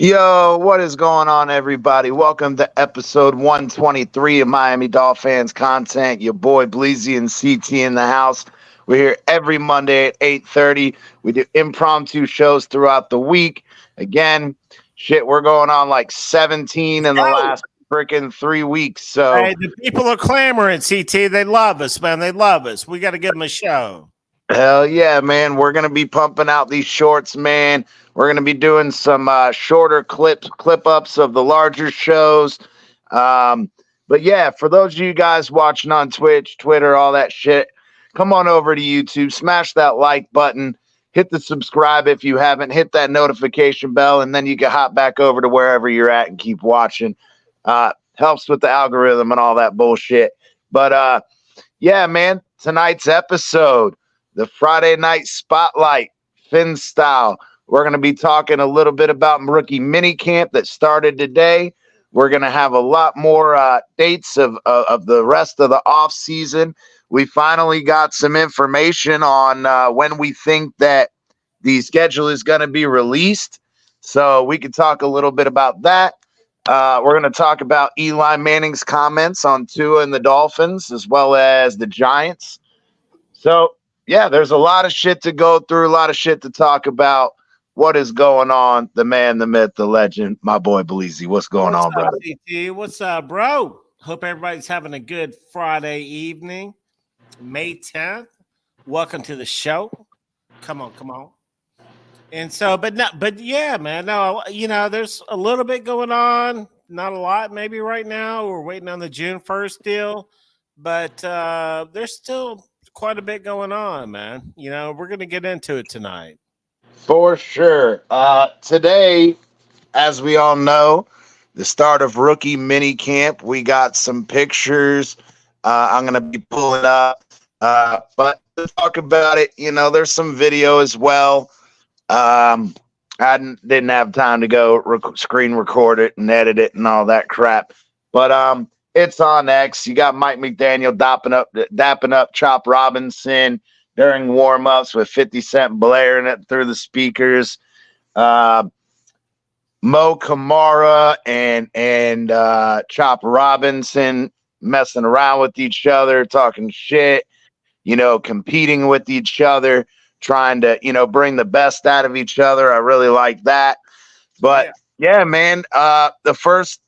Yo, what is going on, everybody? Welcome to episode 123 of Miami Dolphins content. Your boy Bleezy and CT in the house. We're here every Monday at 8:30. We do impromptu shows throughout the week. Again, shit, we're going on like 17 in the Go. last freaking 3 weeks. So Hey, the people are clamoring, CT. They love us, man. They love us. We got to give them a show. hell yeah, man. We're going to be pumping out these shorts, man. We're going to be doing some shorter clip ups of the larger shows. But yeah, for those of you guys watching on Twitch, Twitter, all that shit, come on over to YouTube, smash that like button, hit the subscribe if you haven't, hit that notification bell, and then you can hop back over to wherever you're at and keep watching. Helps with the algorithm and all that bullshit. But yeah, man, tonight's episode, the Friday night spotlight, Phins style. We're going to be talking a little bit about rookie mini camp that started today. We're going to have a lot more dates of the rest of the off season. We finally got some information on when we think that the schedule is going to be released. So we could talk a little bit about that. We're going to talk about Eli Manning's comments on Tua and the Dolphins, as well as the Giants. So, yeah, there's a lot of shit to go through, a lot of shit to talk about. What is going on? The man, the myth, the legend, my boy Bleezy. What's going on, brother? CT? What's up, bro? Hope everybody's having a good Friday evening, May 10th. Welcome to the show. Come on. And so, but yeah, man. No, there's a little bit going on. Not a lot, maybe right now. We're waiting on the June 1st deal, but there's still quite a bit going on, man. We're gonna get into it tonight. For sure. Today, as we all know, the start of rookie mini camp. We got some pictures. I'm gonna be pulling up, but to talk about it, there's some video as well. I didn't have time to go screen record it and edit it and all that crap. But it's on X. You got Mike McDaniel dapping up Chop Robinson during warm-ups with 50 Cent blaring it through the speakers. Mo Kamara and Chop Robinson messing around with each other, talking shit, competing with each other, trying to, bring the best out of each other. I really like that. But yeah, man, the first,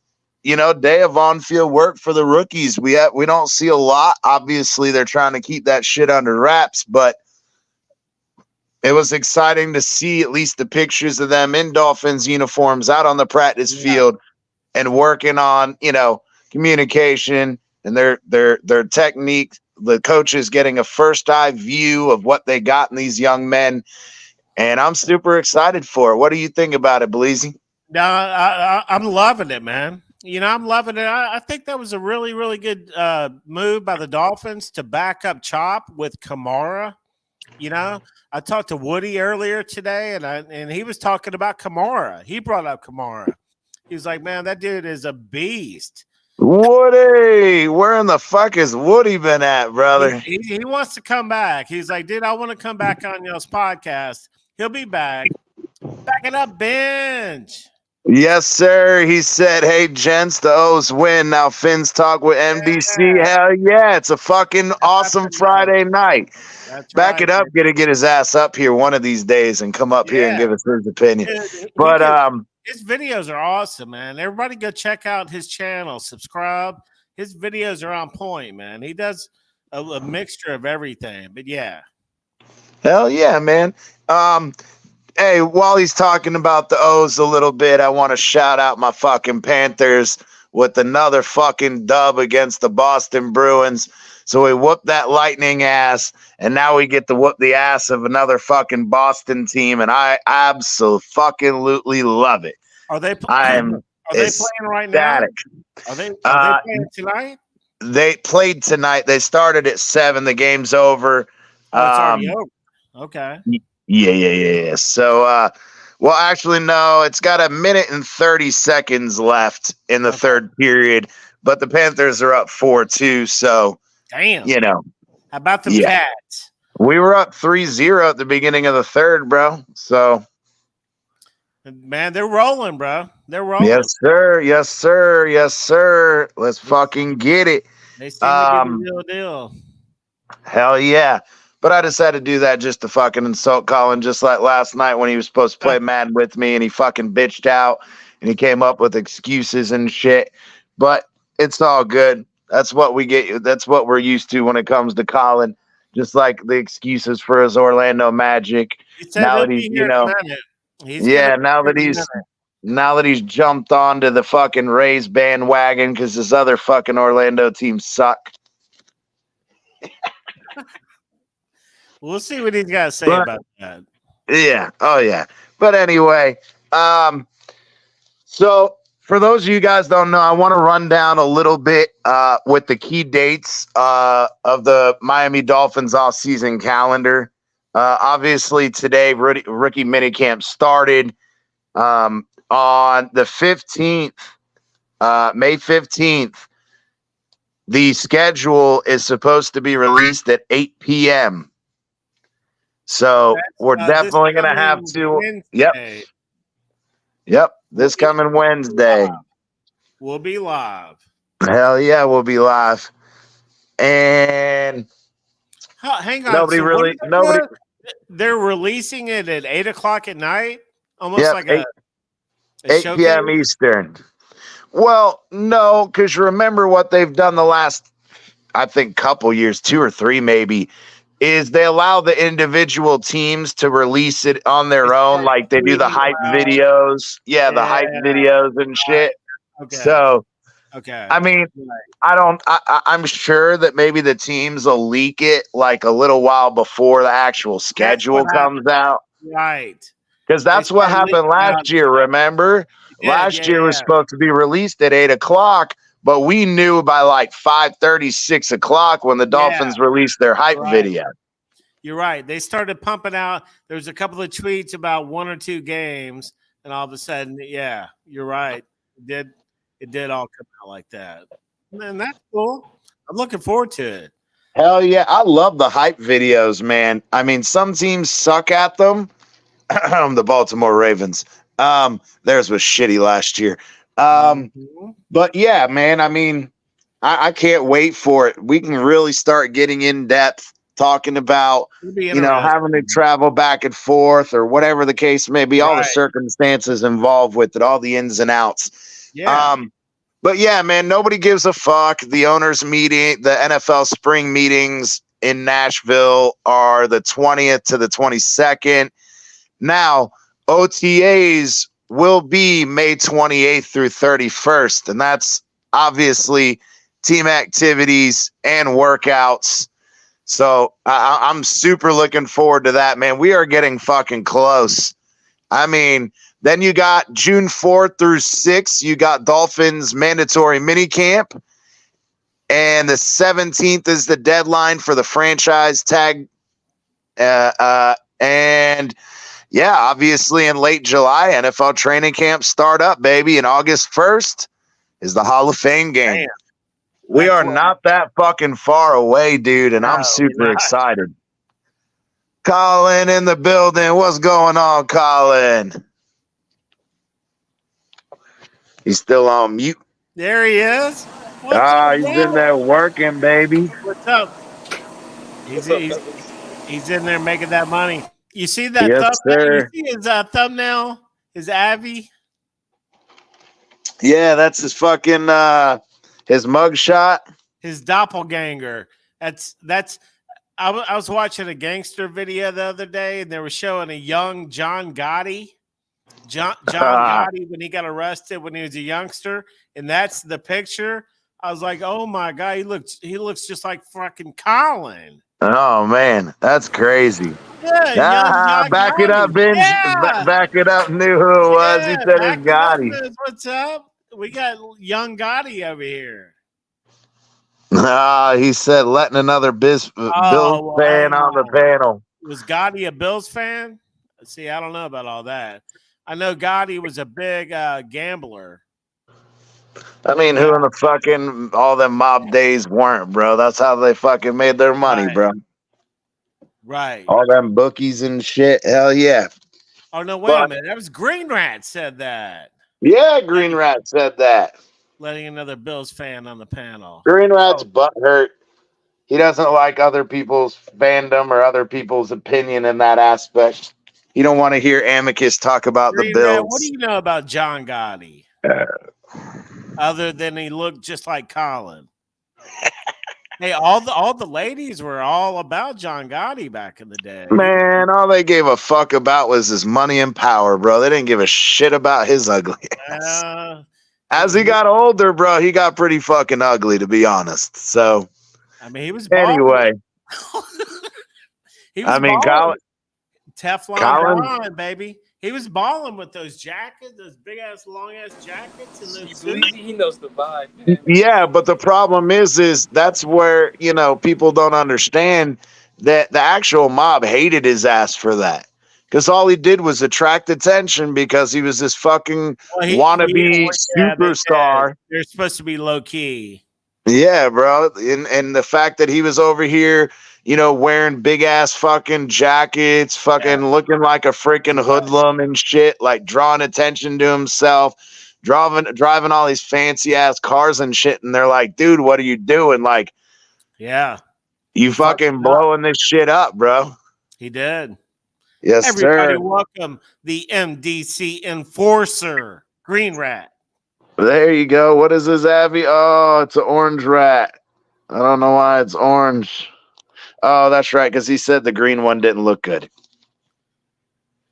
day of on-field work for the rookies. We don't see a lot. Obviously, they're trying to keep that shit under wraps, but it was exciting to see at least the pictures of them in Dolphins uniforms out on the practice field and working on, communication and their technique. The coaches getting a first eye view of what they got in these young men. And I'm super excited for it. What do you think about it, Bleezy? No, I'm loving it, man. I'm loving it. I think that was a really, really good move by the Dolphins to back up Chop with Kamara. I talked to Woody earlier today, and he was talking about Kamara. He brought up Kamara. He was like, man, that dude is a beast. Woody, where in the fuck has Woody been at, brother? He wants to come back. He's like, dude, I want to come back on y'all's podcast. He'll be back. Back it up, Bench. Yes, sir. He said, hey, gents, the O's win. Now Phins talk with MDC. Yeah. Hell yeah. It's a fucking awesome Friday night. That's Back right, it up. Gonna get his ass up here one of these days and come up here and give us his opinion. But his videos are awesome, man. Everybody go check out his channel. Subscribe. His videos are on point, man. He does a mixture of everything. But yeah. Hell yeah, man. Hey, while he's talking about the O's a little bit, I want to shout out my fucking Panthers with another fucking dub against the Boston Bruins. So we whooped that Lightning ass, and now we get to whoop the ass of another fucking Boston team, and I absolutely love it. Are they playing right now? Are they playing tonight? They played tonight. They started at 7. The game's over. Oh, it's already over. Okay. Yeah. So, well, actually, no. It's got 1 minute and 30 seconds left in the third period, but the Panthers are up 4-2. So, damn. How about the Pats? We were up 3-0 at the beginning of the third, bro. So, Man, they're rolling, bro. They're rolling. Yes, sir. Yes, sir. Yes, sir. Let's fucking get it. They seem to be the Um, real deal. Hell yeah. But I decided to do that just to fucking insult Colin, just like last night when he was supposed to play Madden with me and he fucking bitched out and he came up with excuses and shit. But it's all good. That's what we get. That's what we're used to when it comes to Colin. Just like the excuses for his Orlando Magic. He said Now he'll that he's, be you here in know, a minute. He's gonna yeah, be here in a minute. now that he's jumped onto the fucking Rays bandwagon because his other fucking Orlando teams suck. We'll see what he's got to say But about that. yeah, oh yeah. But anyway, so for those of you guys don't know, I want to run down a little bit with the key dates of the Miami Dolphins off-season calendar. Obviously, today rookie minicamp started on the 15th, May 15th. The schedule is supposed to be released at 8 p.m. So we're This definitely going to have coming to. Yep. Wednesday, Yep. This coming Wednesday. we'll be live. Hell yeah, we'll be live. And Hang on. nobody So what really, are they nobody. doing? They're releasing it at 8 o'clock at night, almost Yep. like 8, a 8 showcase. p.m. Eastern. Well, no, because remember what they've done the last, I think, couple years, 2 or 3 maybe, is they allow the individual teams to release it on They their own, start like they do the tweeting hype about. videos. Yeah, the Yeah, hype videos and right. shit. Okay. So, Okay. I mean, Right. I'm sure that maybe the teams will leak it like a little while before the actual That's what schedule happened. comes out. Right. Because They that's what started happened leaking out. last year. Remember, They did. last Yeah, year was yeah. supposed to be released at 8 o'clock, but we knew by like 5:30, 6 o'clock when the Dolphins released their hype Right. video. You're right. They started pumping out. There was a couple of tweets about 1 or 2 games, and all of a sudden, yeah, you're right. It did all come out like that. And that's cool. I'm looking forward to it. Hell yeah, I love the hype videos, man. I mean, some teams suck at them. The Baltimore Ravens. Theirs was shitty last year. Mhm. But yeah, man, I mean, I can't wait for it. We can really start getting in depth talking about, It'll be having to interesting. travel back and forth or whatever the case may be, all the Right. circumstances involved with it, all the ins and outs. Yeah. But yeah, man, nobody gives a fuck. The owners meeting, the NFL spring meetings in Nashville are the 20th to the 22nd. Now, OTAs will be May 28th through 31st, and that's obviously team activities and workouts. So I'm super looking forward to that, man. We are getting fucking close. I mean, then you got June 4th through 6th, you got Dolphins mandatory mini camp, and the 17th is the deadline for the franchise tag. And yeah, obviously in late July, NFL training camp start up, baby. And August 1st is the Hall of Fame game. Man, We that's are what. not that fucking far away, dude. And I'm No, super we're not. excited. Colin in the building. What's going on, Colin? He's still on mute. There he is. What's up, He's bro? in there working, baby. What's up? He's in there making that money. You see that Yes, thumbnail? You sir. see his thumbnail? His Avi? Yeah, that's his fucking his mugshot. His doppelganger. That's I was watching a gangster video the other day, and they were showing a young John Gotti. John Gotti when he got arrested when he was a youngster, and that's the picture. I was like, oh my god, he looks just like fucking Colin. Oh man, that's crazy. Yeah, young John Back it up, Gotti. Benj. Yeah, Back it up. Knew who it was. He yeah, said back it's it up, Gotti. Liz. What's up? We got young Gotti over here. He said letting another Bills Oh, fan on the panel. was Gotti a Bills fan? See, I don't know about all that. I know Gotti was a big gambler. I mean, who in the fucking all them mob days weren't, bro? That's how they fucking made their money, Right. bro. Right. All them bookies and shit. Hell yeah. Oh no, wait a But minute. That was Green Rat said that. yeah, Green Rat said that. Letting another Bills fan on the panel. Green Rat's Oh, butt hurt. He doesn't like other people's fandom or other people's opinion in that aspect. You don't want to hear Amicus talk about the Green Rat, what do Bills. you know about John Gotti? Other than he looked just like Colin. Hey, all the ladies were all about John Gotti back in the day. Man, all they gave a fuck about was his money and power, bro. They didn't give a shit about his ugly ass. As he got older, bro, he got pretty fucking ugly, to be honest. So, I mean, he was balling. anyway, He was I mean, balling. Teflon Colin, Don, baby. He was balling with those jackets, those big ass, long ass jackets, and those He's sleazy. He knows the vibe, man. yeah, but the problem is that's where, people don't understand that the actual mob hated his ass for that. Because all he did was attract attention because he was this fucking wannabe superstar. They're supposed to be low key. Yeah, bro. And the fact that he was over here, wearing big ass fucking jackets, fucking looking like a freaking hoodlum and shit, like drawing attention to himself, driving all these fancy ass cars and shit. And they're like, dude, what are you doing? Like, yeah, you fucking blowing this shit up, bro. He did. Yes, Everybody sir. welcome the MDC enforcer, Green Rat. There you go. What is this, Abby? Oh, it's an orange rat. I don't know why it's orange. Oh, that's right, because he said the green one didn't look good.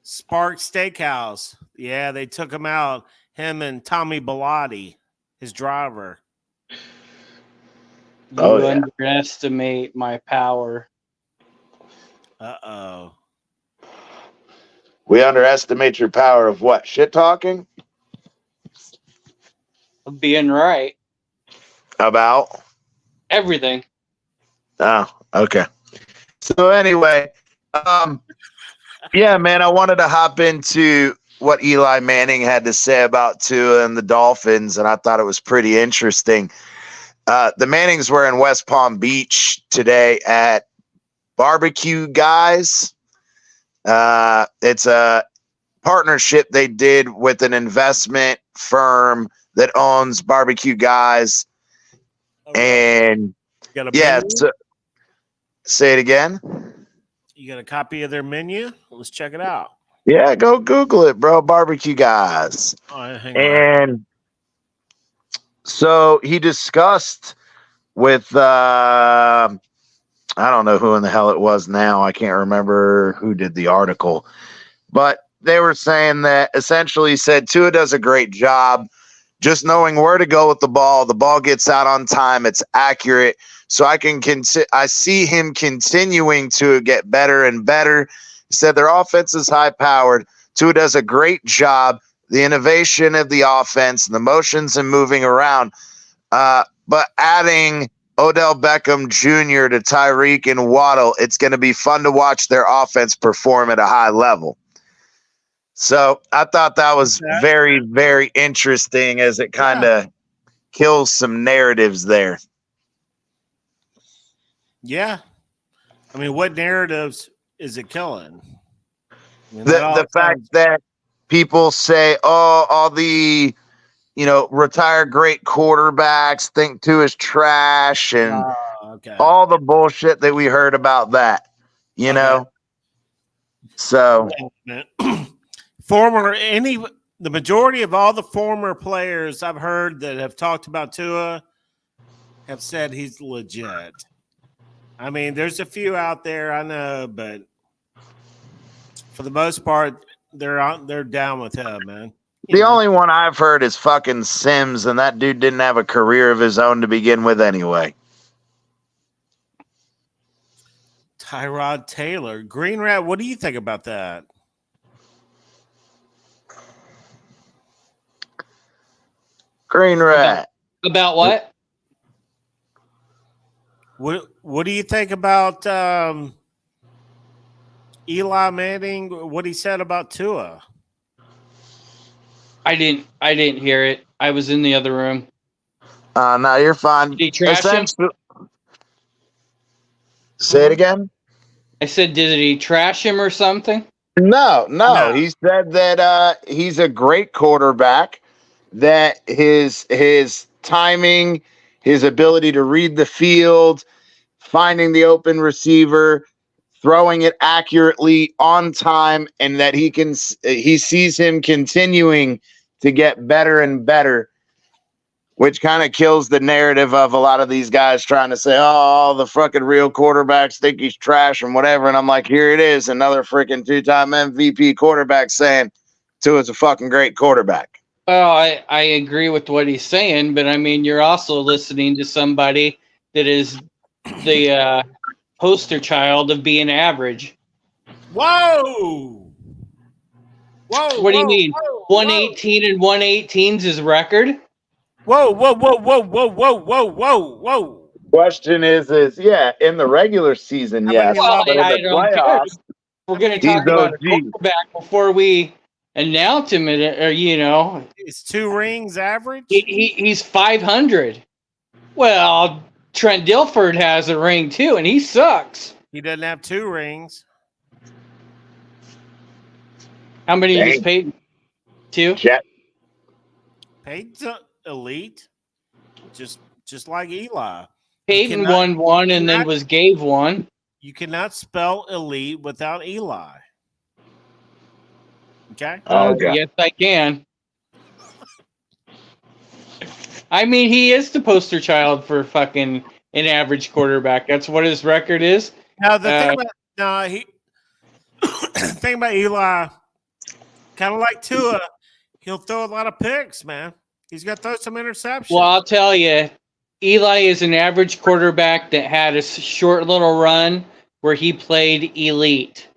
Spark Steakhouse. Yeah, they took him out. Him and Tommy Bellotti, his driver. You underestimate my power. Uh-oh. We underestimate your power of what? Shit talking? Of being right. About? Everything. Oh, okay. So anyway, yeah, man, I wanted to hop into what Eli Manning had to say about Tua and the Dolphins, and I thought it was pretty interesting. The Mannings were in West Palm Beach today at Barbecue Guys. It's a partnership they did with an investment firm that owns Barbecue Guys. And yeah, say it again. You got a copy of their menu? Let's check it out. Yeah, go Google it, bro. Barbecue Guys. Hang on. So he discussed with I don't know who in the hell it was now. I can't remember who did the article. But they were saying that essentially said Tua does a great job just knowing where to go with the ball. The ball gets out on time. It's accurate. So I see him continuing to get better and better. He said their offense is high powered. Tua does a great job. The innovation of the offense, the motions and moving around. But adding Odell Beckham Jr. to Tyreek and Waddle, it's going to be fun to watch their offense perform at a high level. So I thought that was very, very interesting as it kind of kills some narratives there. Yeah. I mean, what narratives is it killing? I mean, the fact that people say, oh, all the, retired great quarterbacks think Tua is trash and all the bullshit that we heard about that, you know? So the majority of all the former players I've heard that have talked about Tua have said he's legit. I mean, there's a few out there I know, but for the most part, they're down with him, man. The only one I've heard is fucking Sims, and that dude didn't have a career of his own to begin with anyway. Tyrod Taylor. Green Rat, what do you think about that? Green Rat. About what? What do you think about Eli Manning, what he said about Tua? I didn't hear it. I was in the other room. No, you're fine. Did he trash him? Say it again. I said, did he trash him or something? No. No. He said that he's a great quarterback, that his timing, his ability to read the field, finding the open receiver, throwing it accurately on time, and that he sees him continuing to get better and better, which kind of kills the narrative of a lot of these guys trying to say, oh, all the fucking real quarterbacks think he's trash and whatever. And I'm like, here it is, another freaking 2-time MVP quarterback saying Tua's a fucking great quarterback. Well, I agree with what he's saying, but I mean, you're also listening to somebody that is the poster child of being average. Whoa! Whoa! What do you mean? Whoa, 118 and 118's his record? whoa! Whoa! Question is yeah, in the regular season, How yes, many Well, but in I the don't care. playoffs, We're going to he's talk about a OG. quarterback before we announce him. Is 2 rings average? He's 500. Well, Trent Dilford has a ring too, and he sucks. He doesn't have 2 rings. How many Dang. does Peyton? 2? Jet. Peyton's elite, just like Eli. Peyton won one and then gave one. You cannot spell elite without Eli. Okay? Okay. Yes, I can. I mean, he is the poster child for fucking an average quarterback. That's what his record is. Now the thing about Eli, kind of like Tua, he'll throw a lot of picks, man. He's got to throw some interceptions. Well, I'll tell you, Eli is an average quarterback that had a short little run where he played elite.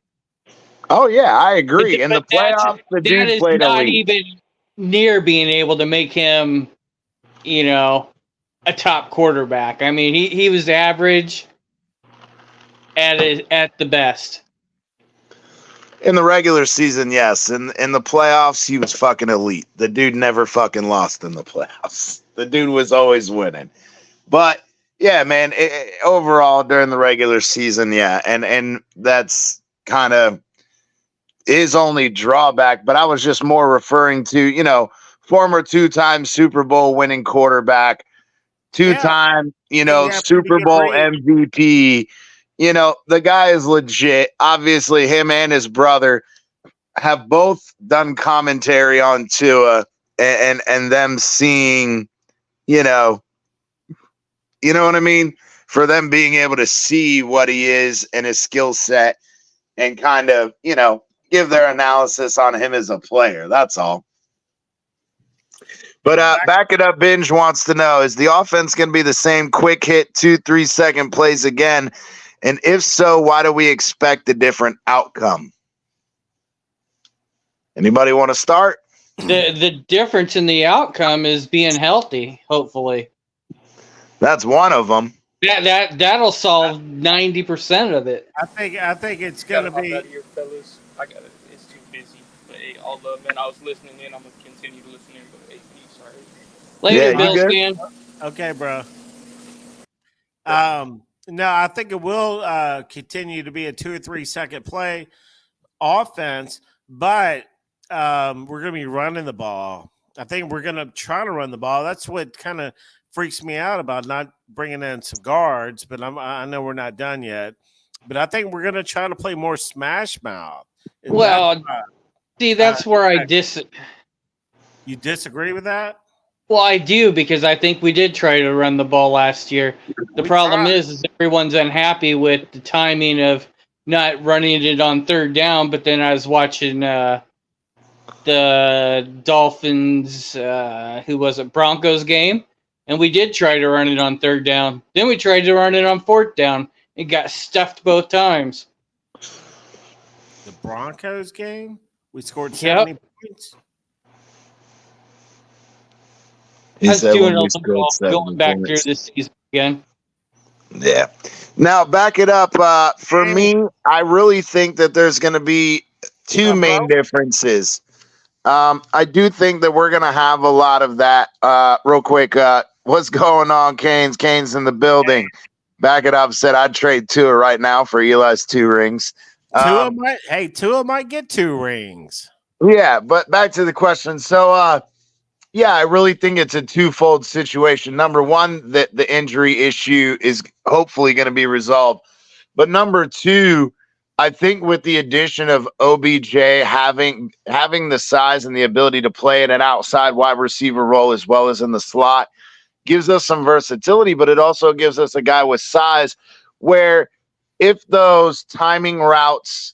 Oh yeah, I agree. In the playoffs, the dude played not elite. even near being able to make him, a top quarterback. I mean, he was average at the best. In the regular season, yes. In the playoffs, he was fucking elite. The dude never fucking lost in the playoffs. The dude was always winning. But yeah, man, overall during the regular season, yeah, and that's kind of his only drawback. But I was just more referring to, former 2-time Super Bowl winning quarterback, 2-time, Super Bowl MVP. The guy is legit. Obviously, him and his brother have both done commentary on Tua and them seeing, you know what I mean? For them being able to see what he is and his skill set and kind of, give their analysis on him as a player. That's all. But Back It Up Binge wants to know, is the offense going to be the same quick hit 2-3 second plays again? And if so, why do we expect a different outcome? Anybody want to start? The difference in the outcome is being healthy, hopefully. That's one of them. That'll solve 90% of it. I think it's gonna be. Here, fellas. I got it. It's too busy. But hey, all love, man. I was listening in. I'm gonna continue to listen in. But hey, peace. All right. Later, Yeah, Bills you fan. Okay, bro. No, I think it will continue to be a 2 or 3 second play offense, but we're going to be running the ball. I think we're going to try to run the ball. That's what kind of freaks me out about not bringing in some guards, but I know we're not done yet. But I think we're going to try to play more smash mouth. And Well, that's where I You disagree with that? Well, I do, because I think we did try to run the ball last year. The problem is everyone's unhappy with the timing of not running it on third down. But then I was watching the Dolphins, Broncos game, and we did try to run it on third down. Then we tried to run it on fourth down. It got stuffed both times. The Broncos game? We scored 70 points? I was doing a little going back through this season again. Yeah. Now, back it up. For me, I really think that there's going to be 2 main differences. I do think that we're going to have a lot of that. Real quick, what's going on, Canes? Canes in the building. Back it up. Said I'd trade Tua right now for Eli's 2 rings. Tua might get 2 rings. Yeah, but back to the question. So, yeah, I really think it's a twofold situation. Number one, that the injury issue is hopefully going to be resolved. But number two, I think with the addition of OBJ having the size and the ability to play in an outside wide receiver role as well as in the slot gives us some versatility, but it also gives us a guy with size where if those timing routes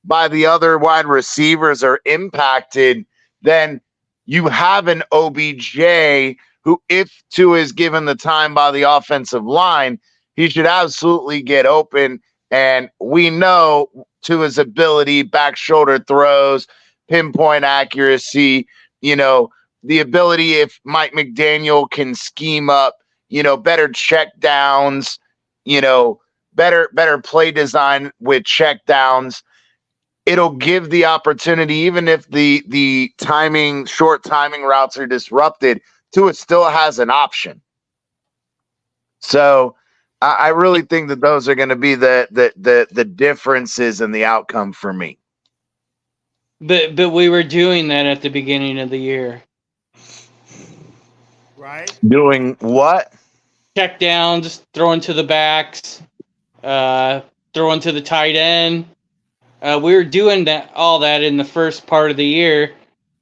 by the other wide receivers are impacted, then you have an OBJ who, if Tua is given the time by the offensive line, he should absolutely get open. And we know Tua's ability, back shoulder throws, pinpoint accuracy, the ability if Mike McDaniel can scheme up, better check downs, better play design with check downs. It'll give the opportunity, even if the short timing routes are disrupted, Tua still has an option. So I really think that those are going to be the differences in the outcome for me. But we were doing that at the beginning of the year. Right? Doing what? Check downs, throwing to the backs, throwing to the tight end. We were doing all that in the first part of the year.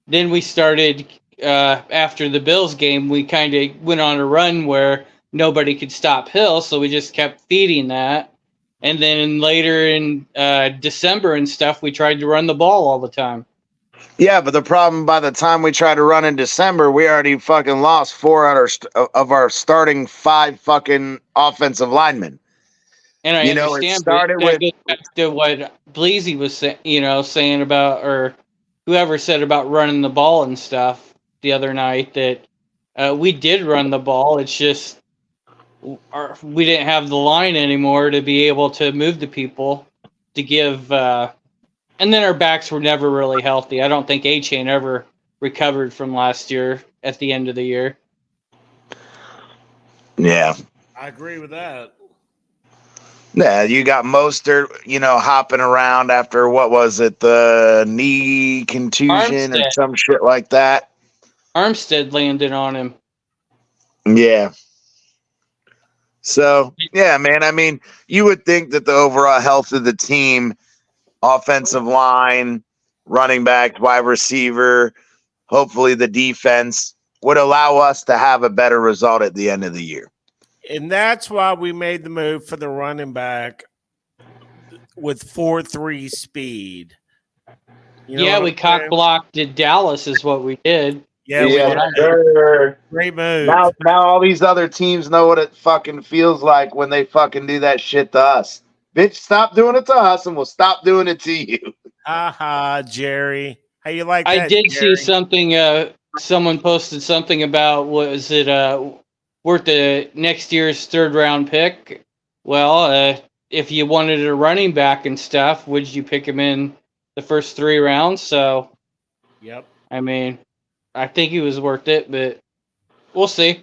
Then we started after the Bills game. We kind of went on a run where nobody could stop Hill, so we just kept feeding that. And then later in December and stuff, we tried to run the ball all the time. Yeah, but the problem, by the time we tried to run in December, we already fucking lost 4 of our starting 5 fucking offensive linemen. And I understand, but that goes back to what Bleezy was saying about, or whoever said about running the ball and stuff the other night, that we did run the ball. It's just we didn't have the line anymore to be able to move the people to give. And then our backs were never really healthy. I don't think A-Chain ever recovered from last year at the end of the year. Yeah. I agree with that. Yeah, you got Mostert, hopping around after, what was it, the knee contusion or some shit like that. Armstead landed on him. Yeah. So, yeah, man, I mean, you would think that the overall health of the team, offensive line, running back, wide receiver, hopefully the defense, would allow us to have a better result at the end of the year. And that's why we made the move for the running back with 4.3 speed. We cock blocked at Dallas is what we did. Yeah, great move. Now all these other teams know what it fucking feels like when they fucking do that shit to us. Bitch, stop doing it to us and we'll stop doing it to you. Jerry. How you like that, I did Jerry? see something, someone posted something about, was it worth the next year's 3rd round pick? Well, if you wanted a running back and stuff, would you pick him in the first 3 rounds? So, yep. I mean, I think he was worth it, but we'll see.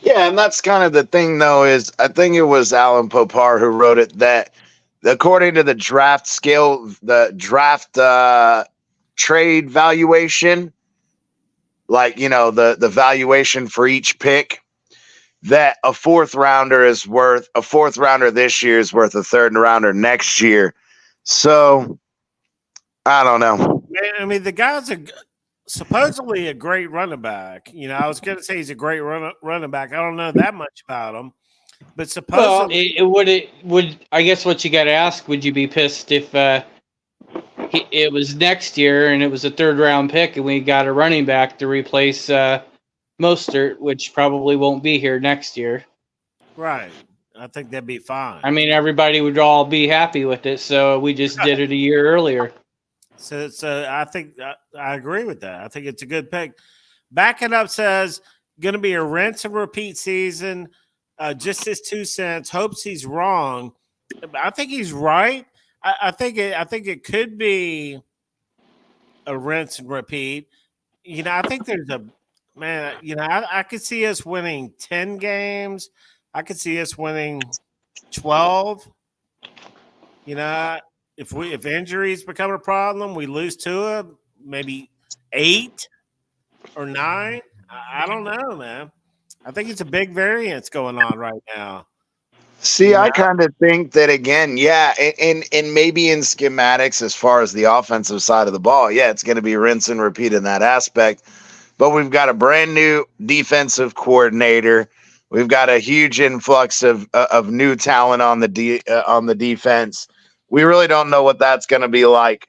Yeah, and that's kind of the thing, though, is I think it was Alan Popar who wrote it, that according to the draft scale, the draft trade valuation, like, the valuation for each pick, that a 4th rounder this year is worth a 3rd rounder next year. So, I don't know. I mean, the guy's supposedly a great running back. I was going to say he's a great running back. I don't know that much about him, but supposedly, would I guess what you got to ask? Would you be pissed if it was next year and it was a 3rd round pick and we got a running back to replace Mostert, which probably won't be here next year? Right. I think that'd be fine. I mean, everybody would all be happy with it, so we just did it a year earlier. So I think I agree with that. I think it's a good pick. Backing up says going to be a rinse and repeat season. Just his 2 cents. Hopes he's wrong. I think he's right. I think it could be a rinse and repeat. I think there's I could see us winning 10 games. I could see us winning 12. if injuries become a problem, we lose Tua, maybe 8 or 9. I don't know, man. I think it's a big variance going on right now. See, I kind of think that again, yeah, and maybe in schematics as far as the offensive side of the ball, yeah, it's going to be rinse and repeat in that aspect. But we've got a brand new defensive coordinator. We've got a huge influx of new talent on the defense. We really don't know what that's going to be like.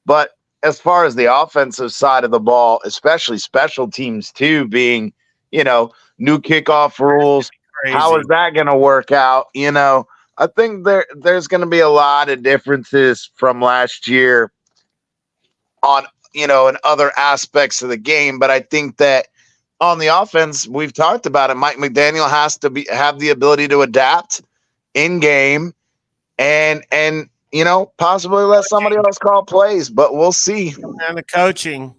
But as far as the offensive side of the ball, especially special teams too, being new kickoff rules. Crazy. How is that going to work out? I think there's going to be a lot of differences from last year on, in other aspects of the game. But I think that on the offense, we've talked about it. Mike McDaniel has to have the ability to adapt in game and possibly let somebody else call plays, but we'll see. And the coaching,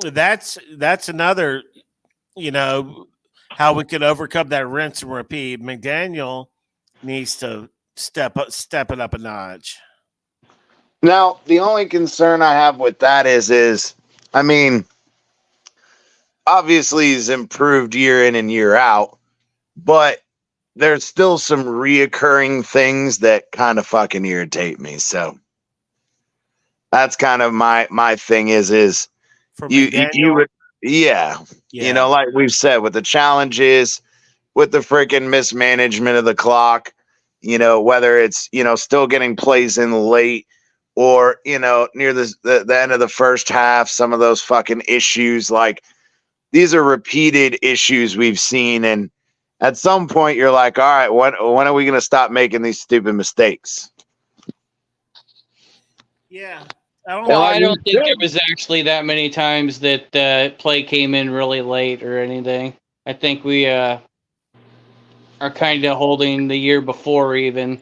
that's another, how we could overcome that rinse and repeat. McDaniel needs to step it up a notch. Now, the only concern I have with that is, I mean, obviously he's improved year in and year out, but there's still some reoccurring things that kind of fucking irritate me. So that's kind of my thing is For you would, yeah, like we've said, with the challenges, with the freaking mismanagement of the clock, whether it's, still getting plays in late or, near the end of the first half, some of those fucking issues, like these are repeated issues we've seen. And at some point you're like, all right, when are we going to stop making these stupid mistakes? Yeah. I don't think there was actually that many times that the play came in really late or anything. I think we are kind of holding the year before even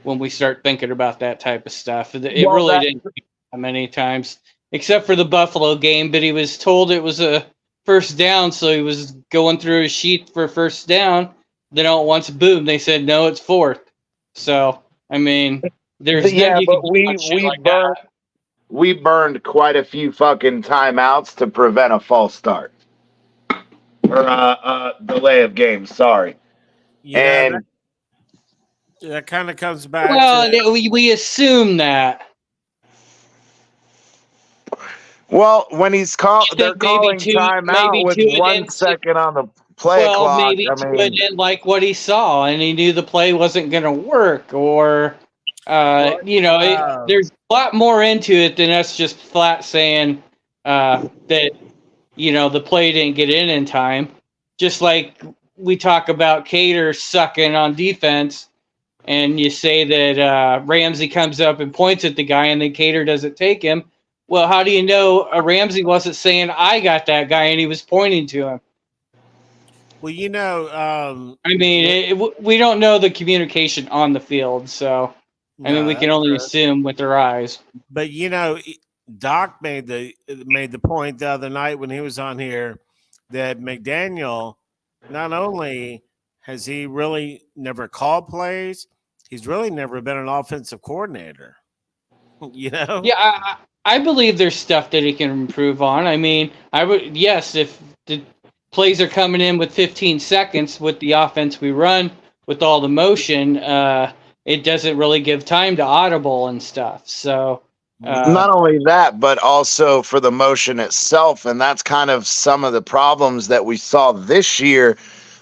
when we start thinking about that type of stuff. It really didn't that many times, except for the Buffalo game, but he was told it was a first down, so he was going through his sheet for first down. Then all at once, boom, they said, no, it's fourth. So, I mean... There's but we burned quite a few fucking timeouts to prevent a false start or delay of game. Sorry, that kind of comes back. Well, we assume that. Well, when he's they're calling timeout with 1 second on the play clock. Maybe didn't like what he saw, and he knew the play wasn't going to work, or. There's a lot more into it than us just flat saying that, the play didn't get in time. Just like we talk about Cater sucking on defense, and you say that Ramsey comes up and points at the guy, and then Cater doesn't take him. Well, how do you know Ramsey wasn't saying, I got that guy, and he was pointing to him? Well, we don't know the communication on the field, so... we can only assume with their eyes. But Doc made the point the other night when he was on here that McDaniel, not only has he really never called plays, he's really never been an offensive coordinator. Yeah, I believe there's stuff that he can improve on. I mean, if the plays are coming in with 15 seconds with the offense we run with all the motion, it doesn't really give time to audible and stuff. So not only that, but also for the motion itself. And that's kind of some of the problems that we saw this year.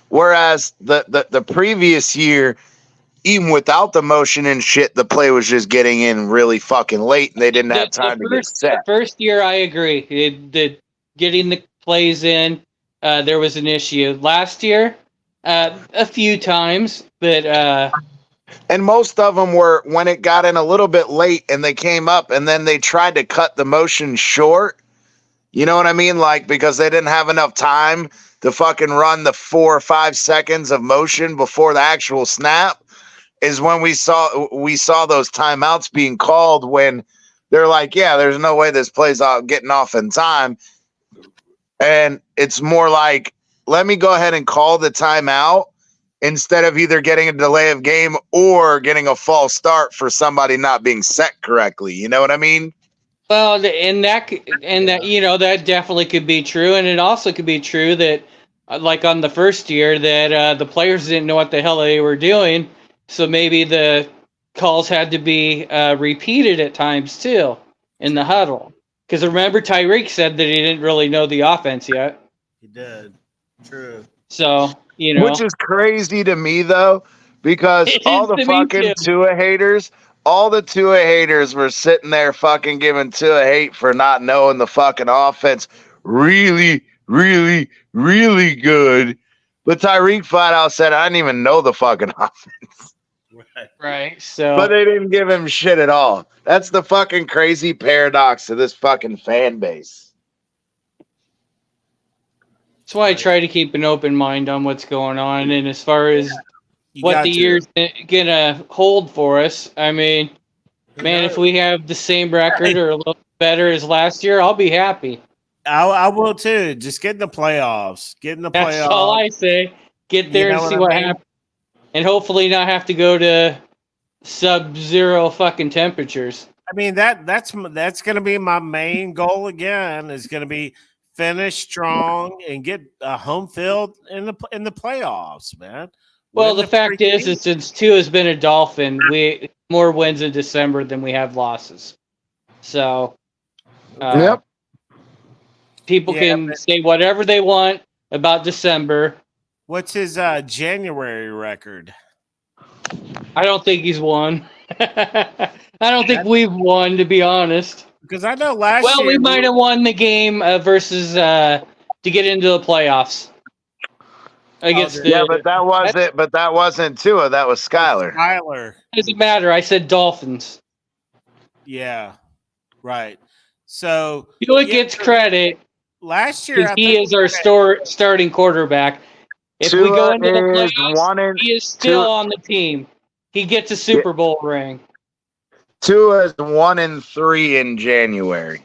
Whereas the previous year, even without the motion and shit, the play was just getting in really fucking late and they didn't have time to get set. The first year, I agree. Getting the plays in, there was an issue. Last year, a few times, but... and most of them were when it got in a little bit late and they came up and then they tried to cut the motion short. You know what I mean? Like, because they didn't have enough time to fucking run the 4 or 5 seconds of motion before the actual snap is when we saw those timeouts being called when they're like, yeah, there's no way this play's getting off in time. And it's more like, let me go ahead and call the timeout instead of either getting a delay of game or getting a false start for somebody not being set correctly. You know what I mean? Well, and that that definitely could be true, and it also could be true that, like on the first year, that the players didn't know what the hell they were doing, so maybe the calls had to be repeated at times too in the huddle. Because remember, Tyreek said that he didn't really know the offense yet. He did. True. So Which is crazy to me though, because It all is the to me, fucking too. Tua haters, all the Tua haters were sitting there fucking giving Tua hate for not knowing the fucking offense really, really, really good. But Tyreek flat out said, I didn't even know the fucking offense. Right. So, But they didn't give him shit at all. That's the fucking crazy paradox of this fucking fan base. that's why I try to keep an open mind on what's going on, and as far as what the year's gonna hold for us, I mean, man, if we have the same record or a little better as last year, I'll be happy. I will too. Just get in the playoffs. Get in the playoffs. That's all I say. Get there and see what happens, and hopefully not have to go to sub-zero fucking temperatures. I mean that's going to be my main goal again. Is going to be finish strong and get a home field in the playoffs, man. Well, the fact is since Tua has been a Dolphin, we more wins in December than we have losses. So, Yep. People can say whatever they want about December. What's his January record? I don't think he's won. I don't think we've won, to be honest. Because I know last year. Well, we might have won the game versus to get into the playoffs. Against but that wasn't Tua. That was Skyler. Doesn't matter. I said Dolphins. Yeah, right. So Tua gets credit. Last year, he is our starting quarterback. If Tua we go into the playoffs, he is still on the team. He gets a Super Bowl ring. Tua is 1-3 in January.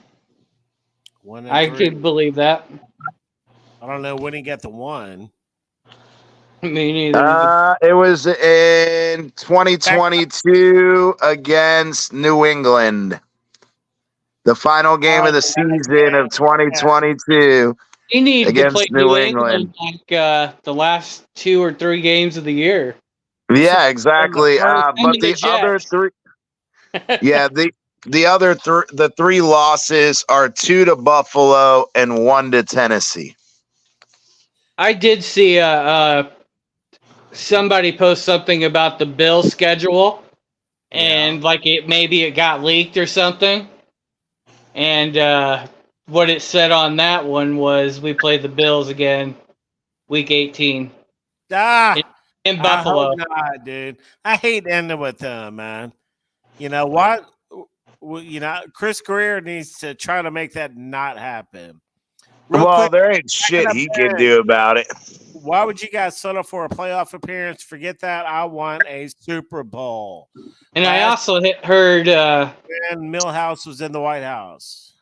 I could believe that. I don't know when he got the one. Me neither. It was in 2022 against New England. The final game of the season of 2022. He needs to play against New England like the last 2 or 3 games of the year. Yeah, exactly. But the other three, the other the 3 losses are 2 to Buffalo and 1 to Tennessee. I did see somebody post something about the Bills schedule, and like maybe it got leaked or something. And what it said on that one was we play the Bills again, week 18. In Buffalo. Not, dude. I hate ending with them, man. You know what? Chris Greer needs to try to make that not happen. Well, there ain't shit he can do about it. Why would you guys settle for a playoff appearance? Forget that. I want a Super Bowl. And I also heard and Milhouse was in the White House.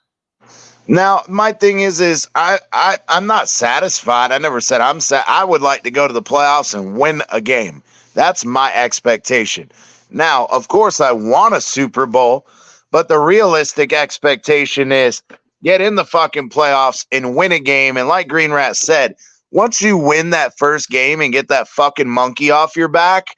Now, my thing is I'm not satisfied. I never said I'm sad. I would like to go to the playoffs and win a game. That's my expectation. Now, of course, I want a Super Bowl, but the realistic expectation is get in the fucking playoffs and win a game. And like Green Rat said, once you win that first game and get that fucking monkey off your back,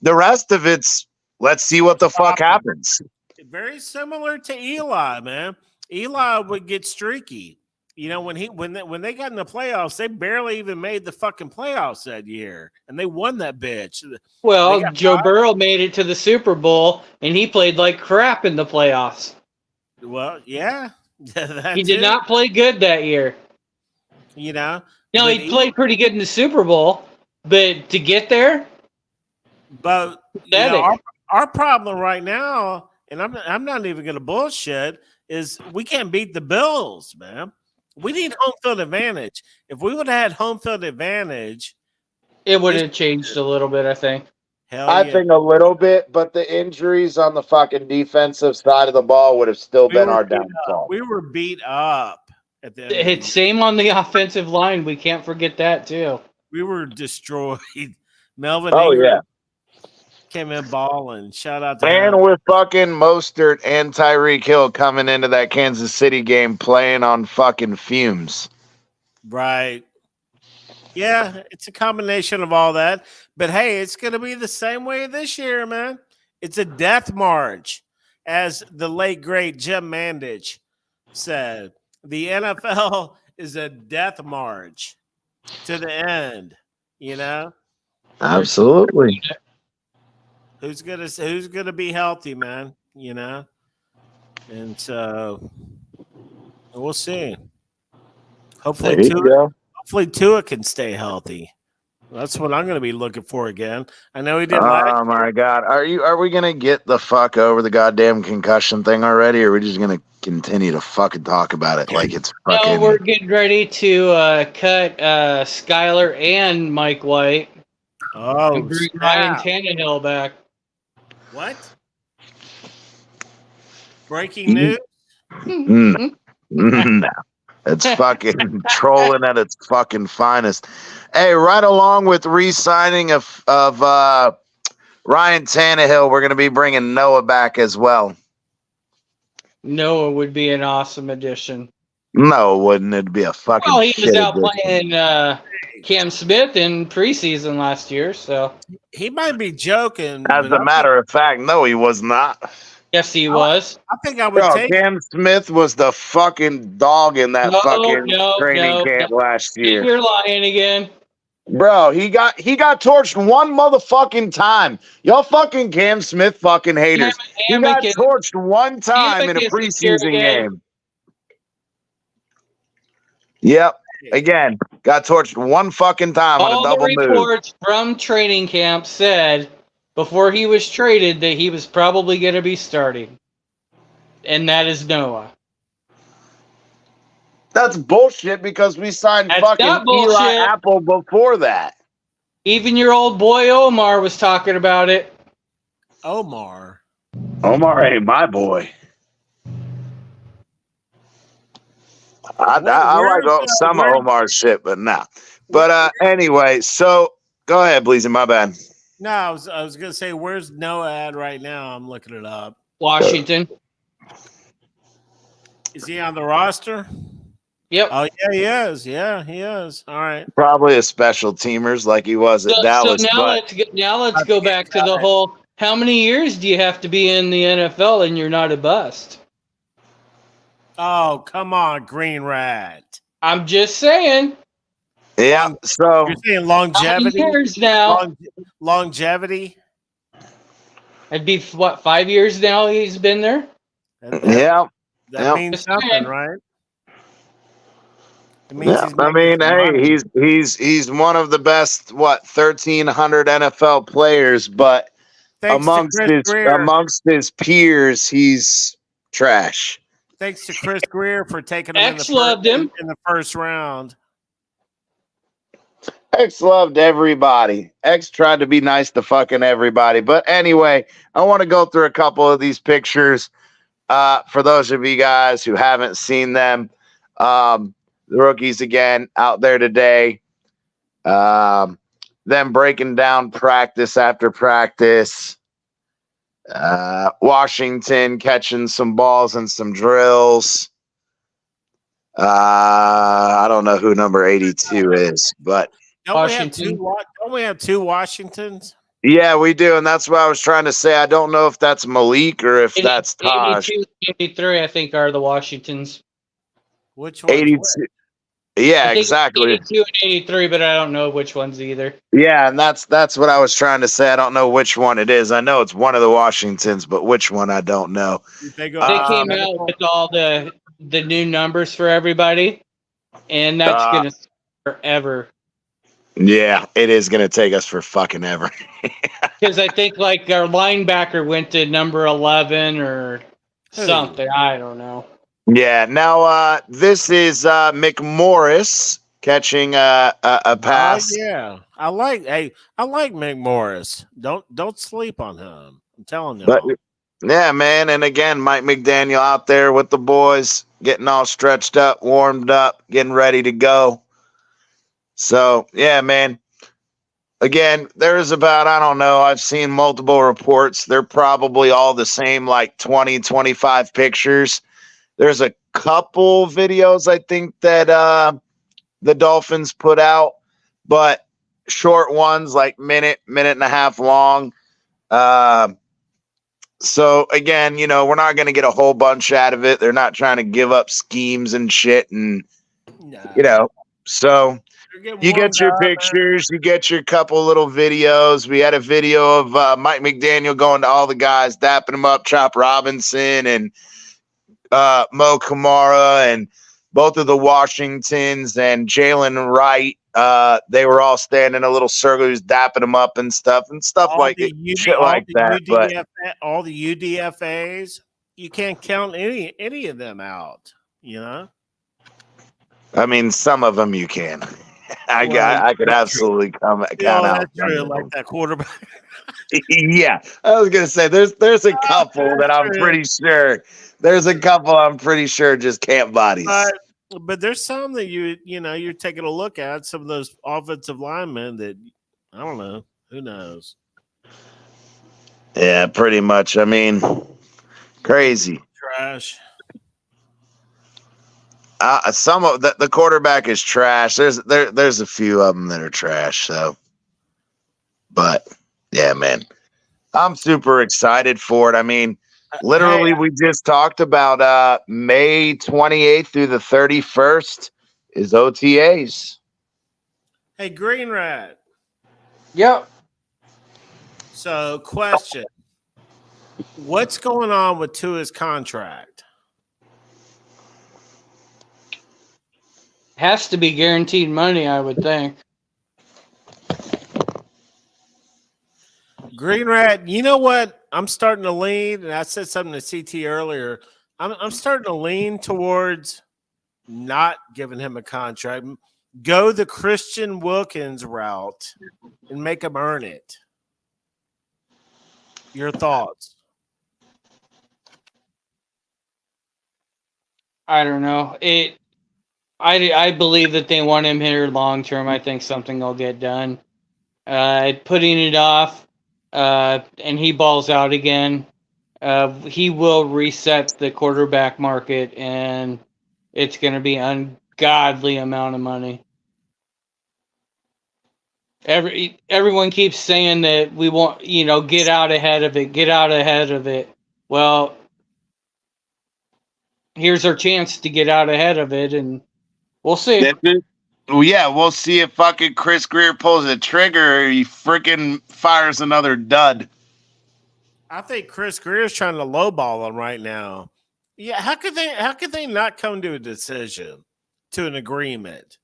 the rest of it's let's see what the fuck happens. Very similar to Eli, man. Eli would get streaky. You know, when they got in the playoffs, they barely even made the fucking playoffs that year, and they won that bitch. Well, Joe Burrow made it to the Super Bowl, and he played like crap in the playoffs. Well, yeah. He did not play good that year. You know? No, he played pretty good in the Super Bowl, but to get there? But our problem right now, and I'm not even going to bullshit, is we can't beat the Bills, man. We need home field advantage. If we would have had home field advantage, it would have changed a little bit, I think. I think a little bit, but the injuries on the fucking defensive side of the ball would have still been our downfall. We were beat up at the end. It's same on the offensive line. We can't forget that too. We were destroyed. Melvin Oh Ingram yeah. came in balling. Shout out to And him. with fucking Mostert and Tyreek Hill coming into that Kansas City game playing on fucking fumes. Right. Yeah, it's a combination of all that. But hey, it's going to be the same way this year, man. It's a death march, as the late, great Jim Mandich said. The NFL is a death march to the end, you know? Absolutely. Who's gonna be healthy, man, you know? And so we'll see. Hopefully There you go. Tua can stay healthy. That's what I'm going to be looking for again. I know he did last. Oh my god. Are we gonna get the fuck over the goddamn concussion thing already, or are we just gonna continue to fucking talk about it like it's fucking No, we're getting ready to cut Skyler and Mike White Oh, and bring Ryan snap. Tannehill back. What? Breaking news? No. It's fucking trolling at its fucking finest. Hey, right along with re-signing of Ryan Tannehill, we're going to be bringing Noah back as well. Noah would be an awesome addition. No, wouldn't it be a fucking Well, he was shit out addition. playing Cam Smith in preseason last year, so He might be joking. As But a matter of fact, no, he was not. yes, he was. I think I would Bro, take. Cam Smith was the fucking dog in that fucking training camp last year. You're lying again. Bro, he got torched one motherfucking time. Y'all fucking Cam Smith fucking haters. He got torched one time in a preseason game. Yep. Again, got torched one fucking time on a double move. All the reports from training camp said before he was traded that he was probably going to be starting. And that is Noah. That's bullshit because we signed fucking Eli Apple before that. Even your old boy Omar was talking about it. Omar ain't my boy. I like some of Omar's shit, but nah. But anyway, so go ahead, Bleezy. My bad. No, I was gonna say, where's Noah at right now? I'm looking it up. Washington. Is he on the roster? Yep. Oh yeah, he is. Yeah, he is. All right. Probably a special teamers like he was at Dallas. So now let's go back to the whole. How many years do you have to be in the NFL and you're not a bust? Oh, come on, Green Rat. I'm just saying. Yeah. So you're saying longevity? How many years now? Longevity? It'd be what, 5 years now he's been there? That means something, right? It means he's one of the best 1,300 NFL players, but amongst his peers, he's trash. Thanks to Chris Greer for taking him in the first round. X loved everybody. X tried to be nice to fucking everybody. But anyway, I want to go through a couple of these pictures for those of you guys who haven't seen them. The rookies again out there today. Them breaking down practice after practice. Washington catching some balls and some drills. I don't know who number 82 is, but don't we have two Washingtons? Yeah, we do, and that's what I was trying to say. I don't know if that's Malik or if that's Taj. 82, 83, I think, are the Washingtons. Which one? 82. Yeah, exactly. 82 and 83, but I don't know which ones either. Yeah, and that's what I was trying to say. I don't know which one it is. I know it's one of the Washingtons, but which one I don't know. They came out with all the new numbers for everybody, and that's going to forever. Yeah, it is going to take us for fucking ever. Because I think like our linebacker went to number 11 or something. I don't know. Yeah. Now this is McMorris catching a pass. Oh, yeah, I like McMorris. Don't sleep on him. I'm telling you. Yeah, man. And again, Mike McDaniel out there with the boys, getting all stretched up, warmed up, getting ready to go. So, yeah, man. again, there's about, I don't know, I've seen multiple reports. They're probably all the same, like 20, 25 pictures. There's a couple videos I think that the Dolphins put out, but short ones, like minute and a half long. So again, we're not going to get a whole bunch out of it. They're not trying to give up schemes and shit, and so you get your pictures, you get your couple little videos. We had a video of Mike McDaniel going to all the guys, dapping them up, Chop Robinson and Mo Kamara, and both of the Washingtons and Jalen Wright. They were all standing in a little circle. He was dapping them up and stuff all like shit like that. But all the UDFAs, you can't count any of them out. I mean, some of them you can. I could absolutely count out. True, like that quarterback. Yeah, I was gonna say there's a couple that I'm pretty sure. There's a couple I'm pretty sure just can't bodies. But there's some that you're taking a look at, some of those offensive linemen that I don't know. Who knows? Yeah, pretty much. I mean, crazy. Trash. Some of the quarterback is trash. There's a few of them that are trash. So, but yeah, man, I'm super excited for it. I mean, literally, we just talked about May 28th through the 31st is OTAs. Hey, Green Rat. Yep. So, question: what's going on with Tua's contract? Has to be guaranteed money, I would think. Green Rat, you know what? I'm starting to lean, and I said something to CT earlier. I'm starting to lean towards not giving him a contract. Go the Christian Wilkins route and make him earn it. Your thoughts? I don't know. I believe that they want him here long term. I think something will get done. Putting it off, and he balls out again. He will reset the quarterback market, and it's going to be an ungodly amount of money. Everyone keeps saying that we want, get out ahead of it, get out ahead of it. Well, here's our chance to get out ahead of it, and we'll see. Well, yeah, we'll see if fucking Chris Greer pulls a trigger or he freaking fires another dud. I think Chris Greer is trying to lowball him right now. Yeah, how could they not come to a decision, to an agreement?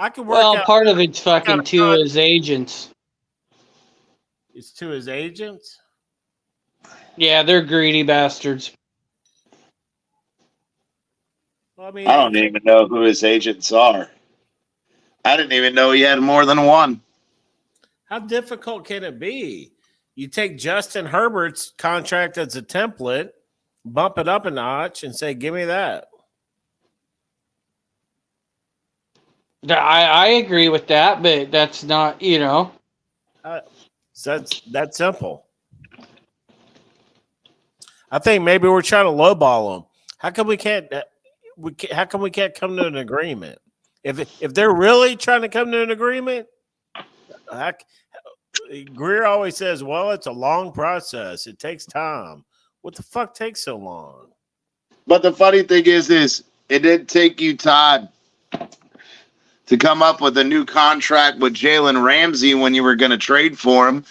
I could work out. Part of it's fucking to his agents. It's to his agents? Yeah, they're greedy bastards. Well, I mean, I don't even know who his agents are. I didn't even know he had more than one. How difficult can it be? You take Justin Herbert's contract as a template, bump it up a notch, and say, give me that. I agree with that, but that's not, So that's simple. I think maybe we're trying to lowball them. How come we can't come to an agreement? If they're really trying to come to an agreement, Greer always says, well, it's a long process. It takes time. What the fuck takes so long? But the funny thing is it did take you time to come up with a new contract with Jalen Ramsey when you were going to trade for him.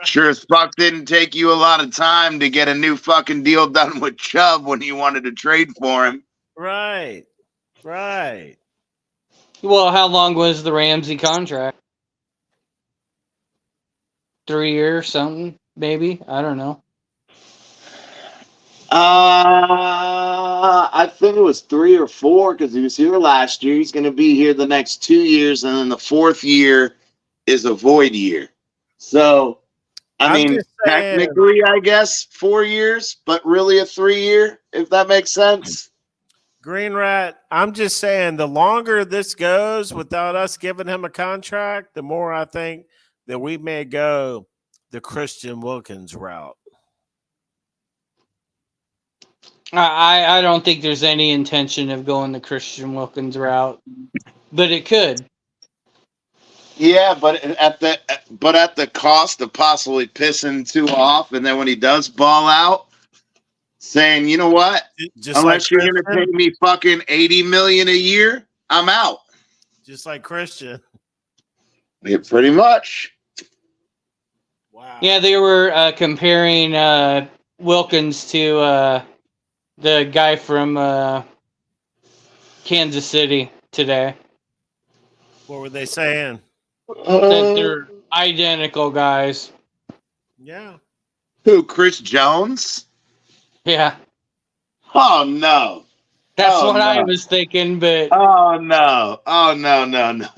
Sure as fuck didn't take you a lot of time to get a new fucking deal done with Chubb when you wanted to trade for him. Right. Well, how long was the Ramsey contract? 3 years, something, maybe? I don't know. I think it was 3 or 4 because he was here last year. He's going to be here the next 2 years, and then the 4th year is a void year. So, I mean, technically, I guess 4 years, but really a 3-year, if that makes sense. Green Rat, I'm just saying the longer this goes without us giving him a contract, the more I think that we may go the Christian Wilkins route? I don't think there's any intention of going the Christian Wilkins route, but it could. Yeah, but at the cost of possibly pissing two off, and then when he does ball out, saying, you know what? Just Unless like you're gonna pay Christian? me fucking $80 million a year, I'm out. Just like Christian. Yeah, pretty much. Wow. Yeah, they were comparing Wilkins to the guy from Kansas City today. What were they saying? That they're identical guys. Yeah. Who? Chris Jones? Yeah, Oh no. that's Oh, what I no. was thinking, but Oh no. Oh no.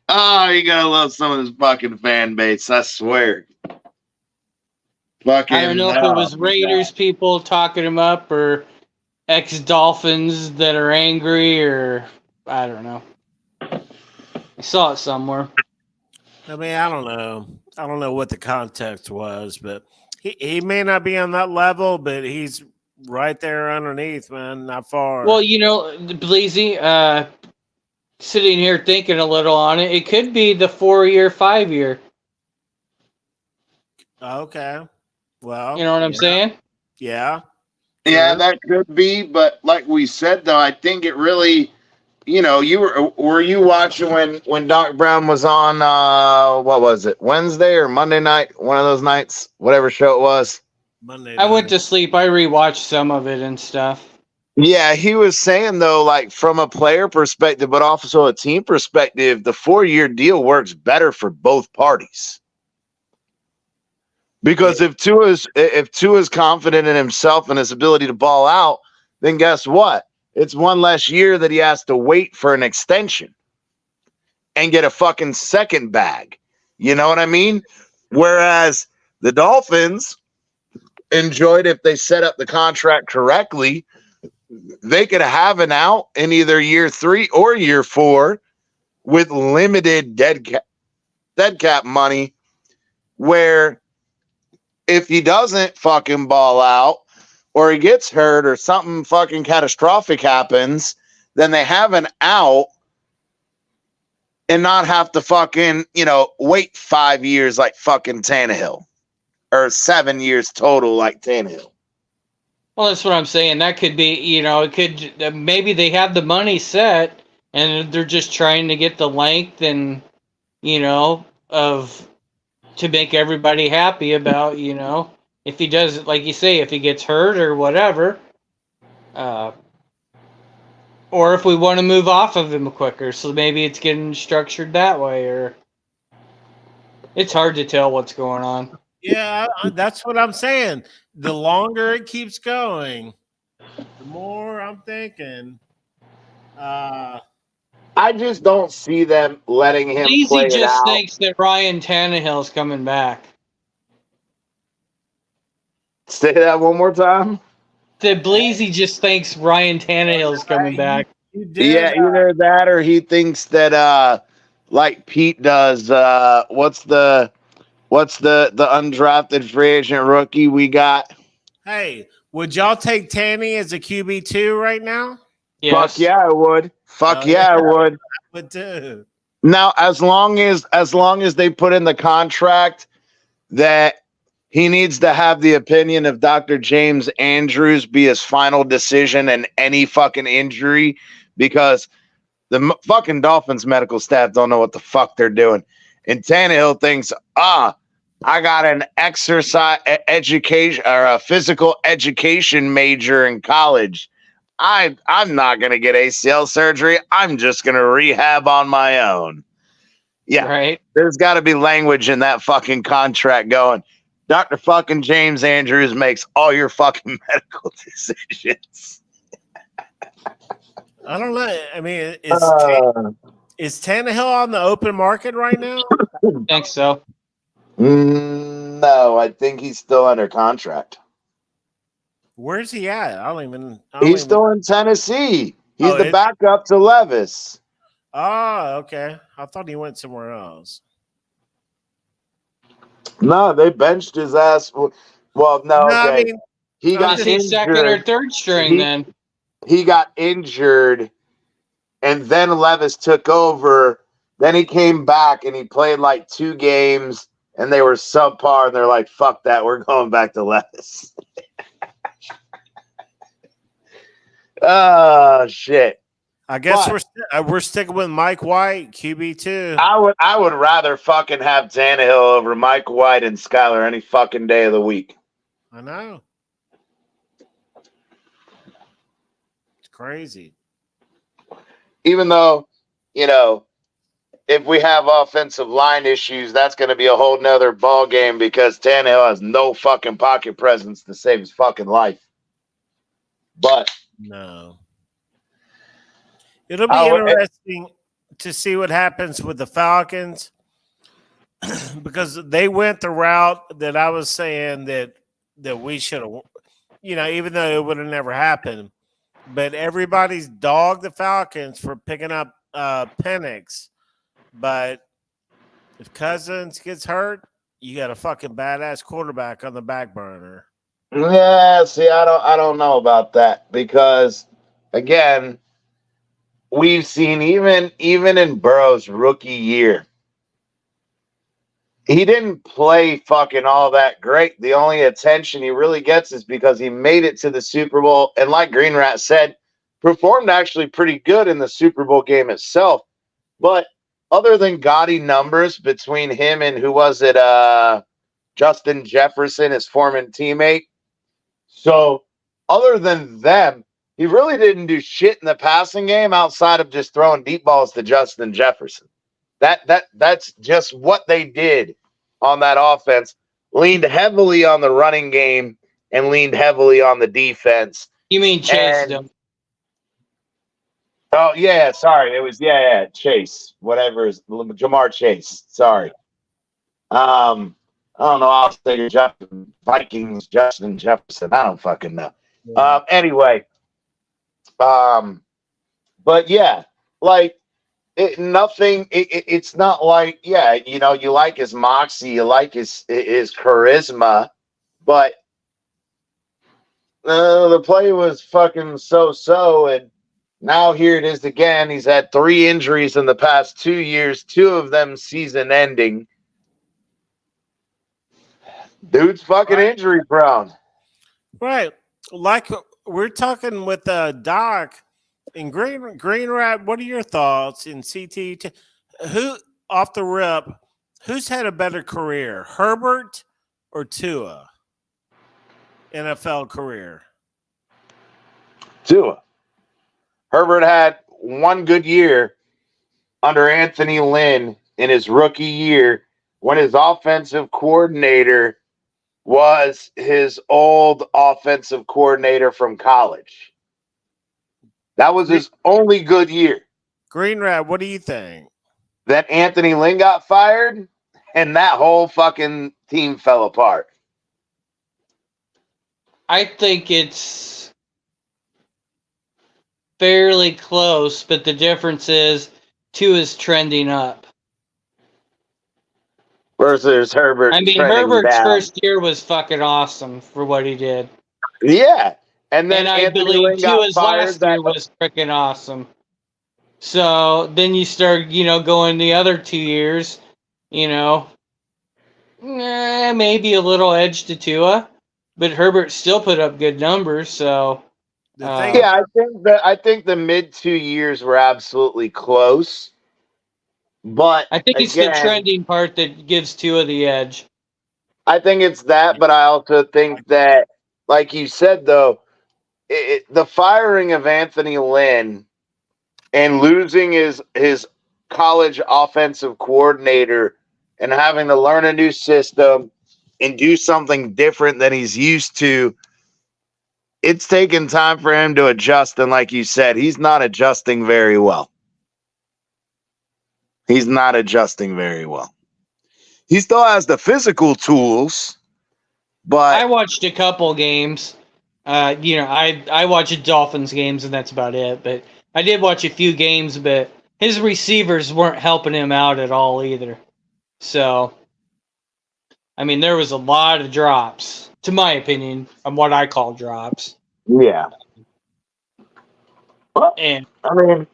Oh, you gotta love some of this fucking fan base, I swear. Fucking I don't know if it was Raiders people talking him up or ex-Dolphins that are angry, or I don't know. I saw it somewhere. I mean, I don't know. I don't know what the context was, but he may not be on that level, but he's right there underneath, man. Not far. Well, you know, Bleezy, sitting here thinking a little on it, it could be the 4-year, 5-year. Okay. Well, You know what I'm saying? Yeah. Yeah, True. that could be, but like we said though, I think it really, you know, were you watching when Doc Brown was on what was it, Wednesday or Monday night, one of those nights, whatever show it was. Monday I went night. to sleep. I rewatched some of it and stuff. Yeah, he was saying though, like from a player perspective, but also a team perspective, the 4-year deal works better for both parties. Because if Tua's confident in himself and his ability to ball out, then guess what? It's one less year that he has to wait for an extension and get a fucking second bag. You know what I mean? Whereas the Dolphins enjoyed, if they set up the contract correctly, they could have an out in either year 3 or year 4 with limited dead cap money, where if he doesn't fucking ball out or he gets hurt or something fucking catastrophic happens, then they have an out and not have to fucking, wait 5 years like fucking Tannehill, or 7 years total like Tannehill. Well, that's what I'm saying. That could be, it could, maybe they have the money set and they're just trying to get the length and, to make everybody happy about, if he does, like you say, if he gets hurt or whatever, or if we want to move off of him quicker. So maybe it's getting structured that way, or it's hard to tell what's going on. Yeah, that's what I'm saying. The longer it keeps going, the more I'm thinking. I just don't see them letting him play Easy it just out. thinks that Ryan Tannehill's coming back. Say that one more time. That Bleezy just thinks Ryan Tannehill's coming back. You did. Yeah, either that or he thinks that like Pete does, what's the undrafted free agent rookie we got? Hey, would y'all take Tanny as a QB2 right now? Yes. Fuck yeah, I would. Fuck yeah, I would. Would too. Now, as long as they put in the contract that he needs to have the opinion of Dr. James Andrews be his final decision in any fucking injury, because the fucking Dolphins medical staff don't know what the fuck they're doing. And Tannehill thinks, I got an exercise education or a physical education major in college. I'm not going to get ACL surgery. I'm just going to rehab on my own. Yeah. Right. There's got to be language in that fucking contract going, Dr. fucking James Andrews makes all your fucking medical decisions. I don't know. I mean, is Tannehill on the open market right now? I think so. No, I think he's still under contract. Where's he at? He's still in Tennessee. He's the backup to Levis. Oh, okay. I thought he went somewhere else. No, they benched his ass. Well, no, No, I okay. mean, He I'm got Is just he second or injured. third string He then? he got injured, and then Levis took over. Then he came back and he played like 2 games, and they were subpar. And they're like, "Fuck that, we're going back to Levis." Oh shit! I guess But we're sticking with Mike White, QB2. I would rather fucking have Tannehill over Mike White and Skyler any fucking day of the week. I know. It's crazy. Even though, you know, if we have offensive line issues, that's going to be a whole nother ball game because Tannehill has no fucking pocket presence to save his fucking life. But No. It'll be I would, interesting to see what happens with the Falcons because they went the route that I was saying that we should have, even though it would have never happened. But everybody's dogged the Falcons for picking up Penix. But if Cousins gets hurt, you got a fucking badass quarterback on the back burner. yeah, see, I don't know about that because, again, we've seen even in Burrow's rookie year, he didn't play fucking all that great. The only attention he really gets is because he made it to the Super Bowl. And like Green Rat said, performed actually pretty good in the Super Bowl game itself. But other than gaudy numbers between him and who was it? Justin Jefferson, his former teammate. So other than them, he really didn't do shit in the passing game outside of just throwing deep balls to Justin Jefferson. That's just what they did on that offense. Leaned heavily on the running game and leaned heavily on the defense. You mean Chase And them? oh yeah, sorry, it was Chase, whatever is Jamar Chase. Sorry, I don't know. I'll say Vikings, Justin Jefferson. I don't fucking know. Anyway, but yeah, like it's not like you like his moxie, you like his charisma, but the play was fucking so, and now here it is again. He's had 3 injuries in the past 2 years, 2 of them season ending. Dude's fucking injury prone. Right. Like we're talking with Doc and Green Rat. What are your thoughts in CT? Who off the rip? Who's had a better career, Herbert or Tua? NFL career. Tua. Herbert had 1 good year under Anthony Lynn in his rookie year when his offensive coordinator was his old offensive coordinator from college. That was his only good year. Green Rat, what do you think? Then Anthony Lynn got fired, and that whole fucking team fell apart. I think it's fairly close, but the difference is 2 is trending up. Versus Herbert. I mean, Herbert's first year was fucking awesome for what he did. Yeah. And then I Anthony believe Lynn got Tua's fired. last year was freaking awesome. So then you start, going the other 2 years, maybe a little edge to Tua, but Herbert still put up good numbers. So I think the mid 2 years were absolutely close. But I think it's the trending part that gives Tua the edge. I think it's that, but I also think that, like you said, though, the firing of Anthony Lynn and losing his college offensive coordinator and having to learn a new system and do something different than he's used to, it's taken time for him to adjust. And like you said, he's not adjusting very well. He's not adjusting very well. He still has the physical tools, but I watched a couple games. I watched Dolphins games, and that's about it. But I did watch a few games. But his receivers weren't helping him out at all either. So, I mean, there was a lot of drops, to my opinion, on what I call drops. Yeah. Well, And I mean,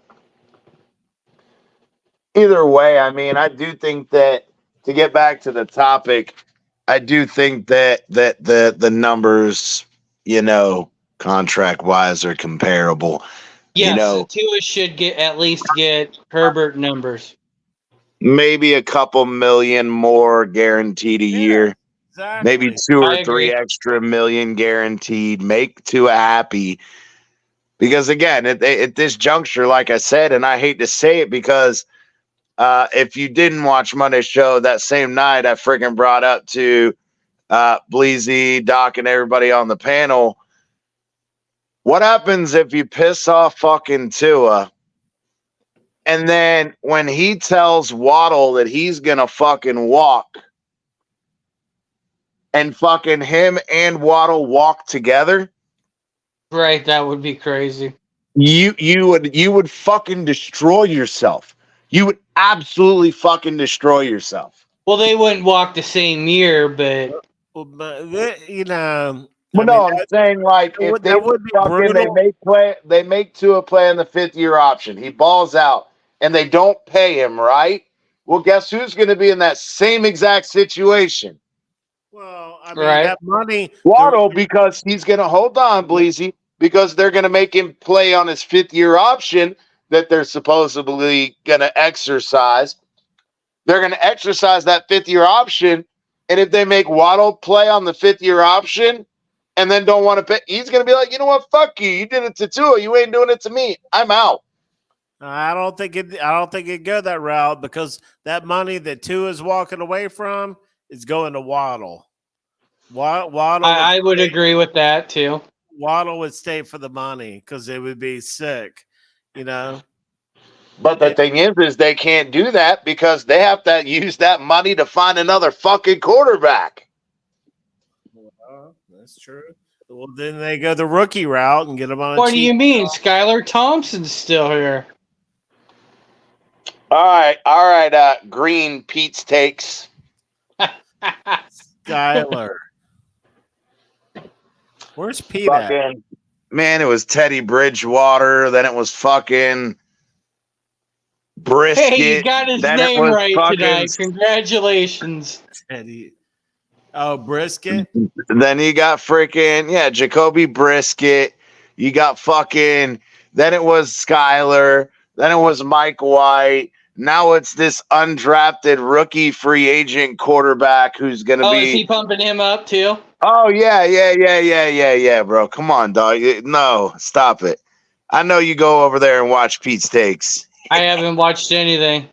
either way, I mean, I do think that to get back to the topic, I do think that the numbers, contract wise are comparable. yes, Tua should at least get Herbert numbers. Maybe a couple million more guaranteed a year. Exactly. Maybe 2 or I 3 agree. extra million guaranteed. Make Tua happy. Because again, at this juncture, like I said, and I hate to say it because if you didn't watch Monday's show that same night, I freaking brought up to Bleezy, Doc, and everybody on the panel. What happens if you piss off fucking Tua? And then when he tells Waddle that he's going to fucking walk and fucking him and Waddle walk together. Right, that would be crazy. You would fucking destroy yourself. You would absolutely fucking destroy yourself. Well, they wouldn't walk the same year, but Well, but you know, Well, no, I'm saying like that if would- they that would be fucking brutal. they make Tua play in the 5th-year option. He balls out and they don't pay him, right? Well, guess who's going to be in that same exact situation? Well, I mean Right. that money. Waddle, because he's going to hold on, Bleezy, because they're going to make him play on his 5th-year option that they're supposedly going to exercise. They're going to exercise that 5th-year option, and if they make Waddle play on the 5th-year option and then don't want to pay, he's going to be like, you know what, fuck you. You did it to Tua. You ain't doing it to me. I'm out. I don't think it'd go that route because that money that Tua is walking away from is going to Waddle. Waddle. I would agree with that too. Waddle would stay for the money because it would be sick, But the thing is they can't do that because they have to use that money to find another fucking quarterback. That's true. Well, then they go the rookie route and get him on. What do you mean? Skylar Thompson's still here. All right. Green Pete's takes. Skylar? Where's Pete at? Fucking, man, it was Teddy Bridgewater. Then it was fucking Brisket. Hey, you got his then name it was right fucking, tonight. Congratulations. Teddy. Oh, Brisket. Then you got freaking Jacoby Brisket. You got fucking. Then it was Skylar. Then it was Mike White. Now it's this undrafted rookie free agent quarterback who's going to be. Is he pumping him up too? Oh, yeah, bro. Come on, dog. No, stop it. I know you go over there and watch Pete's takes. I haven't watched anything.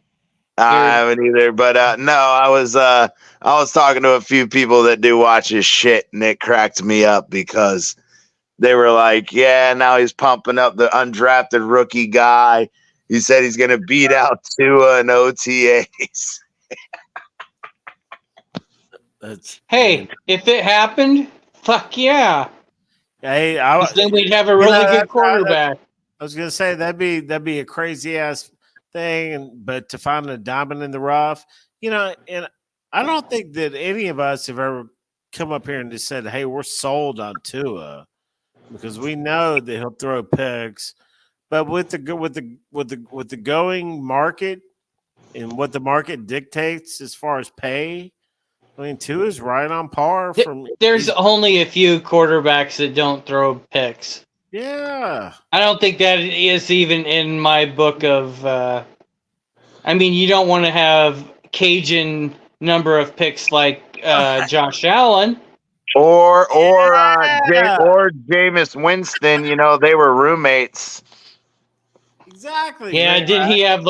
I haven't either, but no, I was talking to a few people that do watch his shit, and it cracked me up because they were like, yeah, now he's pumping up the undrafted rookie guy. He said he's going to beat out Tua and OTAs. Hey, if it happened, fuck yeah. Hey, then we'd have a really good quarterback. I was gonna say that'd be a crazy ass thing, but to find a diamond in the rough, and I don't think that any of us have ever come up here and just said, "Hey, we're sold on Tua," because we know that he'll throw picks. But with the going market and what the market dictates as far as pay, I mean, Tua is right on par. There's only a few quarterbacks that don't throw picks. Yeah. I don't think that is even in my book of. I mean, you don't want to have Cajun number of picks like Josh Allen. Or Jameis Winston, they were roommates. Exactly. Yeah, didn't he have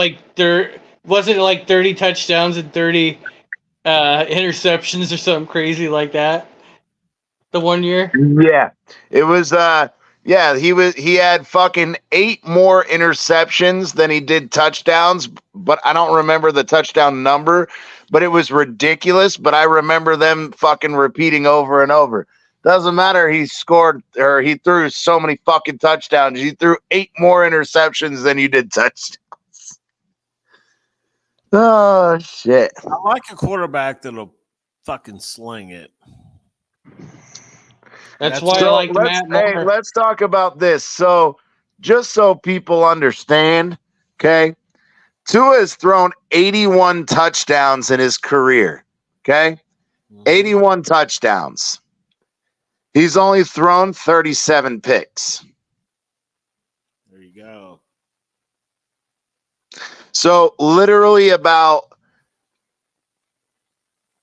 wasn't it like 30 touchdowns and 30 interceptions or something crazy like that? The 1 year? Yeah. It was he had fucking 8 more interceptions than he did touchdowns, but I don't remember the touchdown number, but it was ridiculous, but I remember them fucking repeating over and over. Doesn't matter. He threw so many fucking touchdowns. He threw 8 more interceptions than you did touchdowns. Oh shit! I like a quarterback that'll fucking sling it. That's why I like Matt Moore. Let's talk about this. So, just so people understand, okay, Tua has thrown 81 touchdowns in his career. Okay, 81 touchdowns. He's only thrown 37 picks. There you go. So, literally about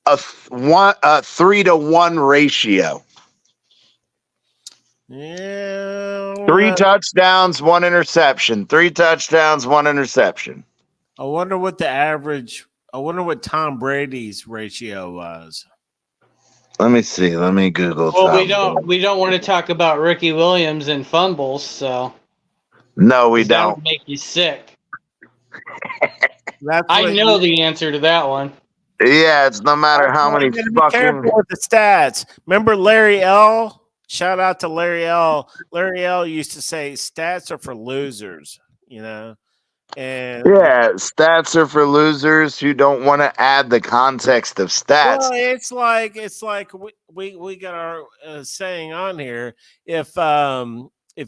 a 3-to-1 ratio. Yeah. 3 touchdowns, 1 interception. 3 touchdowns, 1 interception. I wonder what the average. I wonder what Tom Brady's ratio was. Let me see. Let me Google. Well, we don't want to talk about Ricky Williams and fumbles, so no, we that don't. would make you sick. That's I know the answer to that one. Yeah, it's no matter how many be fucking. careful with the stats. Remember Larry L? Shout out to Larry L. Larry L. used to say stats are for losers, you know. And Yeah, stats are for losers who don't want to add the context of stats. well, it's like we got our saying on here. If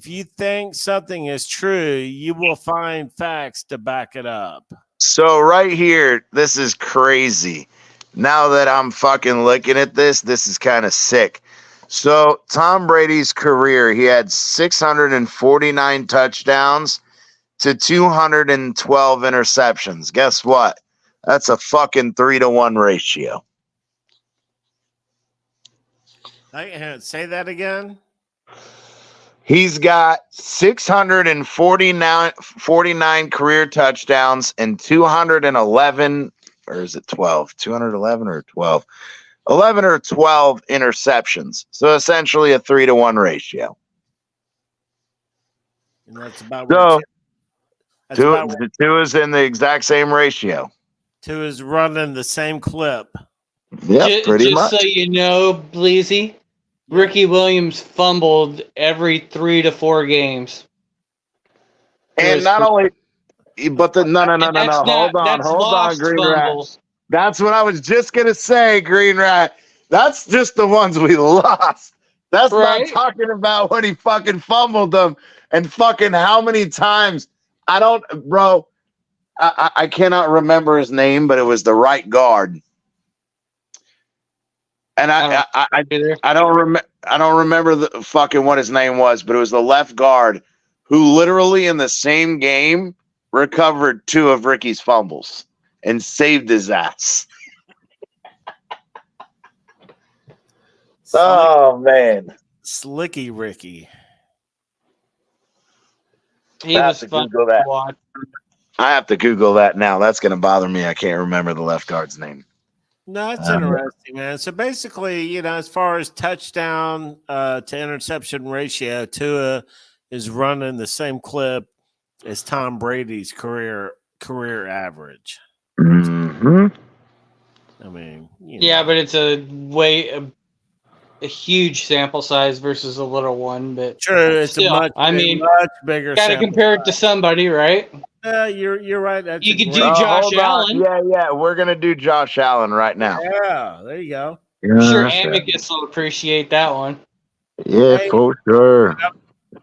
you think something is true, you will find facts to back it up. So right here, this is crazy. Now that I'm fucking looking at this is kind of sick. So Tom Brady's career, he had 649 touchdowns to 212 interceptions. Guess what? That's a fucking 3-to-1 ratio. Say that again. He's got 649 career touchdowns and 211, or is it 12? 211 or 12? 11 or 12 interceptions. So essentially a 3-to-1 ratio. And that's about So two is in the exact same ratio. Two is running the same clip. Yeah, pretty much. Just so you know, Bleezy, Ricky Williams fumbled every 3 to 4 games. And not only, but no. Hold on, Green fumbles. Rat. That's what I was just gonna say, Green Rat. That's just the ones we lost. That's not talking about when he fucking fumbled them and fucking how many times. I cannot remember his name, but it was the right guard. And I don't remember the fucking what his name was, but it was the left guard who literally in the same game recovered 2 of Ricky's fumbles and saved his ass. Oh man, Slicky Ricky. He was fun to watch. I have to Google that now. That's going to bother me. I can't remember the left guard's name. No, it's interesting, man. So basically, as far as touchdown to interception ratio, Tua is running the same clip as Tom Brady's career average. Mm-hmm. I mean, yeah, but it's a huge sample size versus a little one. But sure, it's still, much bigger. Got to compare it to somebody, right? You're right. That's you can do Josh Allen. Yeah. We're gonna do Josh Allen right now. Yeah, there you go. I'm sure Amicus will appreciate that one. Yeah, for sure.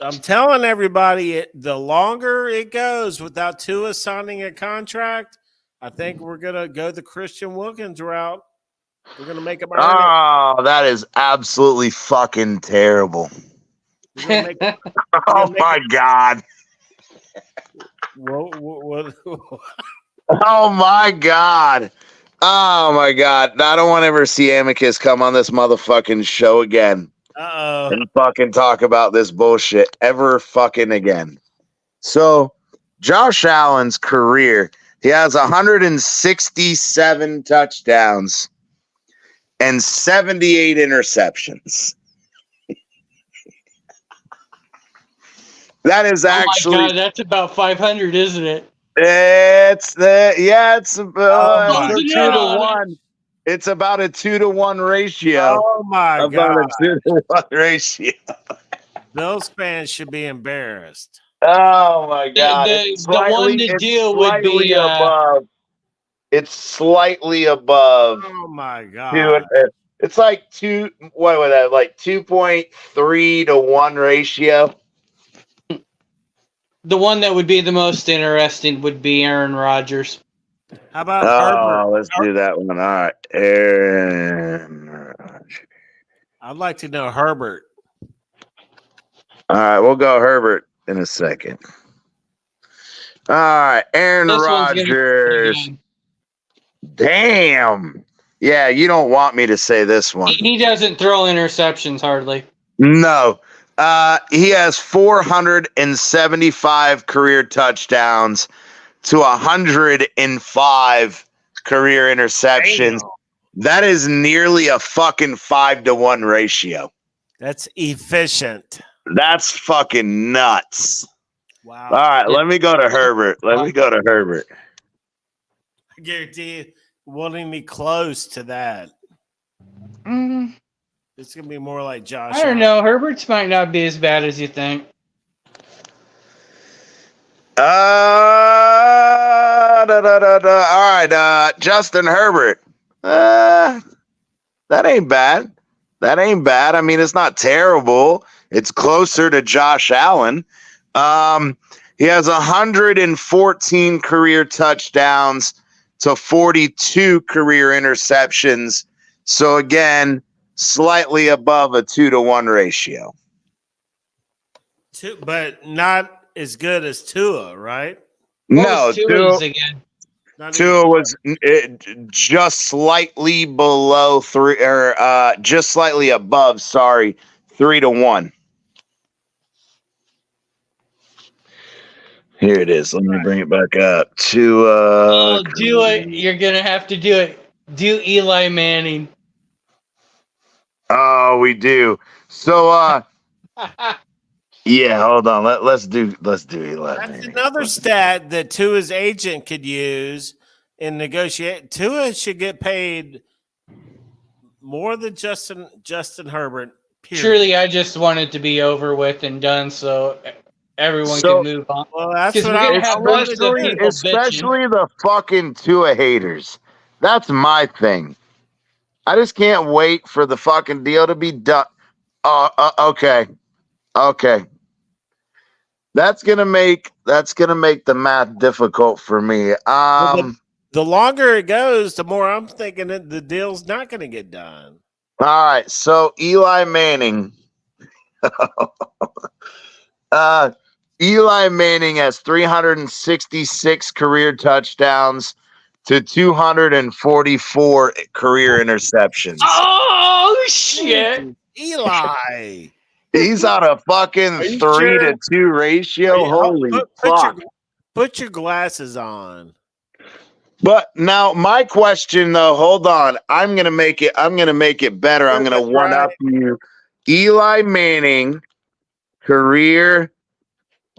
I'm telling everybody, the longer it goes without Tua signing a contract, I think we're gonna go the Christian Wilkins route. We're gonna make him earn it. That is absolutely fucking terrible. Oh my god. What? Oh my god. Oh my god. I don't want to ever see Amicus come on this motherfucking show again. And fucking talk about this bullshit ever fucking again. So, Josh Allen's career, he has 167 touchdowns and 78 interceptions. That is actually. Oh my God, that's about 500, isn't it? It's a 2-to-1. It's about a 2-to-1 ratio. Oh my God! A 2-to-1 ratio. Bills fans should be embarrassed. Oh my God! The one to deal would be above. It's slightly above Oh my two. god. It's like two. What was that? Like 2.3 to 1 ratio. The one that would be the most interesting would be Aaron Rodgers. How about Herbert? Oh, let's do that one. All right, Aaron Rodgers. I'd like to know Herbert. All right, we'll go Herbert in a second. All right, Aaron This one's gonna be pretty Rodgers. good. Damn. Yeah, you don't want me to say this one. He doesn't throw interceptions hardly. No. He has 475 career touchdowns to 105 career interceptions. Damn. That is nearly a fucking 5-to-1 ratio. That's efficient. That's fucking nuts. Wow. All right, let me go to Herbert. Let me go to Herbert. I guarantee you, wanting me close to that. It's gonna be more like Josh. I don't know. Herbert's might not be as bad as you think. All right, Justin Herbert. That ain't bad. That ain't bad. I mean, it's not terrible. It's closer to Josh Allen. He has 114 career touchdowns to 42 career interceptions. So again, slightly above a 2-to-1 ratio. But not as good as Tua, right? No, Not Tua was just slightly below just slightly above. Sorry, 3-to-1. Here it is. Let me bring it back up. Oh, do it. You're gonna have to do it. Do Eli Manning. Oh, we do. So, yeah. Hold on. Let's do Eli. That's Manning. another stat that Tua's agent could use in negotiate. Tua should get paid more than Justin Herbert. Period. Truly, I just want it to be over with and done, so everyone can move on. Well, that's 'Cause what we're I gonna have bunches of people especially the fucking Tua haters. That's my thing. I just can't wait for the fucking deal to be done. Okay. That's gonna make the math difficult for me. The longer it goes, the more I'm thinking that the deal's not going to get done. All right, so Eli Manning. Eli Manning has 366 career touchdowns to 244 career interceptions. Oh shit! Eli. He's on a fucking 3-to-2 ratio. Holy fuck. Put your glasses on. But now my question though, hold on. I'm gonna make it better. I'm gonna one up you. Eli Manning career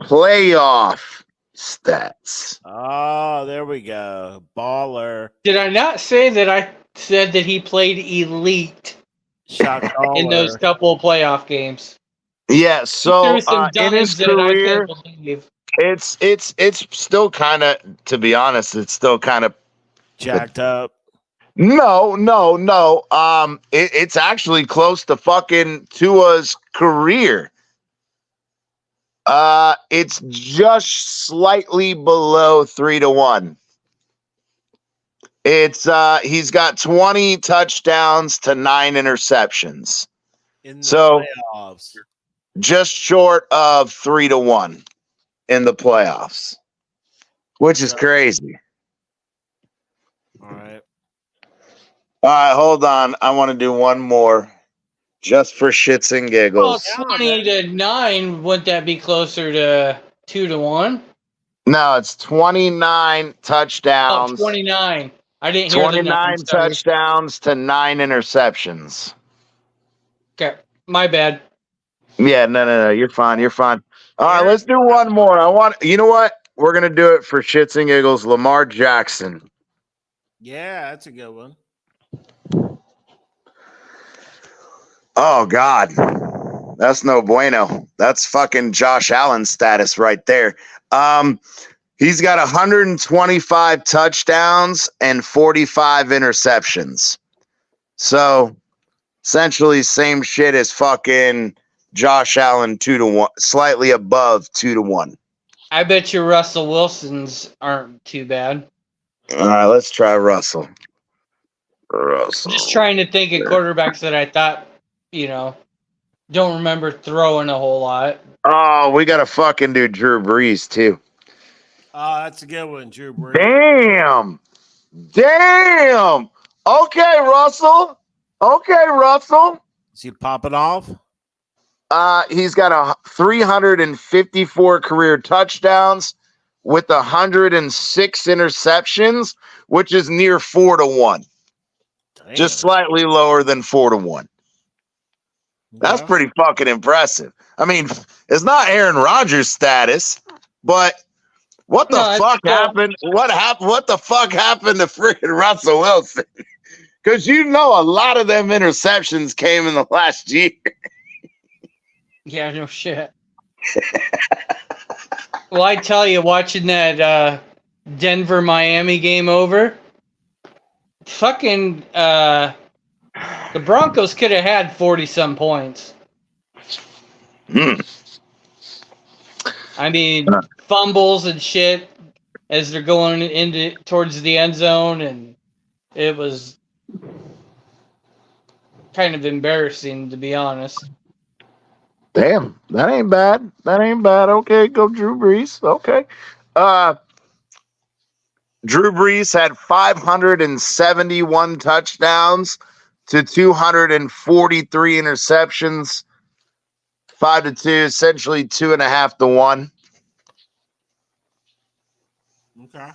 playoff stats. Oh, there we go. Baller. Did I not say that I said that he played elite in those couple of playoff games? Yeah, so in his career, it's still kind of, to be honest, it's still kind of jacked up. No. It's actually close to fucking Tua's career. It's just slightly below 3-to-1. It's he's got 20 touchdowns to 9 interceptions. In the playoffs. Just short of 3-to-1 in the playoffs, which is crazy. All right. Hold on. I want to do one more just for shits and giggles. Well, 20-9, wouldn't that be closer to 2-to-1? No, it's 29 touchdowns. 29. I didn't hear 29 touchdowns to 9 interceptions. Okay, my bad. Yeah, no. You're fine. All right, let's do one more. You know what? We're going to do it for shits and giggles. Lamar Jackson. Yeah, that's a good one. Oh, God. That's no bueno. That's fucking Josh Allen status right there. He's got 125 touchdowns and 45 interceptions. So essentially same shit as fucking Josh Allen 2-1, slightly above 2-1. I bet you Russell Wilson's aren't too bad. All right, let's try Russell. Russell. Just trying to think of quarterbacks that I thought, don't remember throwing a whole lot. Oh, we got to fucking do Drew Brees too. Oh, that's a good one, Drew Brees. Damn. Okay, Russell. Is he popping off? He's got 354 career touchdowns with 106 interceptions, which is near 4-1. Damn. Just slightly lower than 4-1. That's pretty fucking impressive. I mean, it's not Aaron Rodgers status, but what the fuck happened? What the fuck happened to freaking Russell Wilson? Because a lot of them interceptions came in the last year. Yeah, no shit. Well, I tell you, watching that Denver-Miami game over, fucking the Broncos could have had 40-some points. I mean, fumbles and shit as they're going towards the end zone, and it was kind of embarrassing, to be honest. Damn, that ain't bad. Okay, go Drew Brees. Okay. Drew Brees had 571 touchdowns to 243 interceptions. 5-2, essentially 2.5-1. Okay.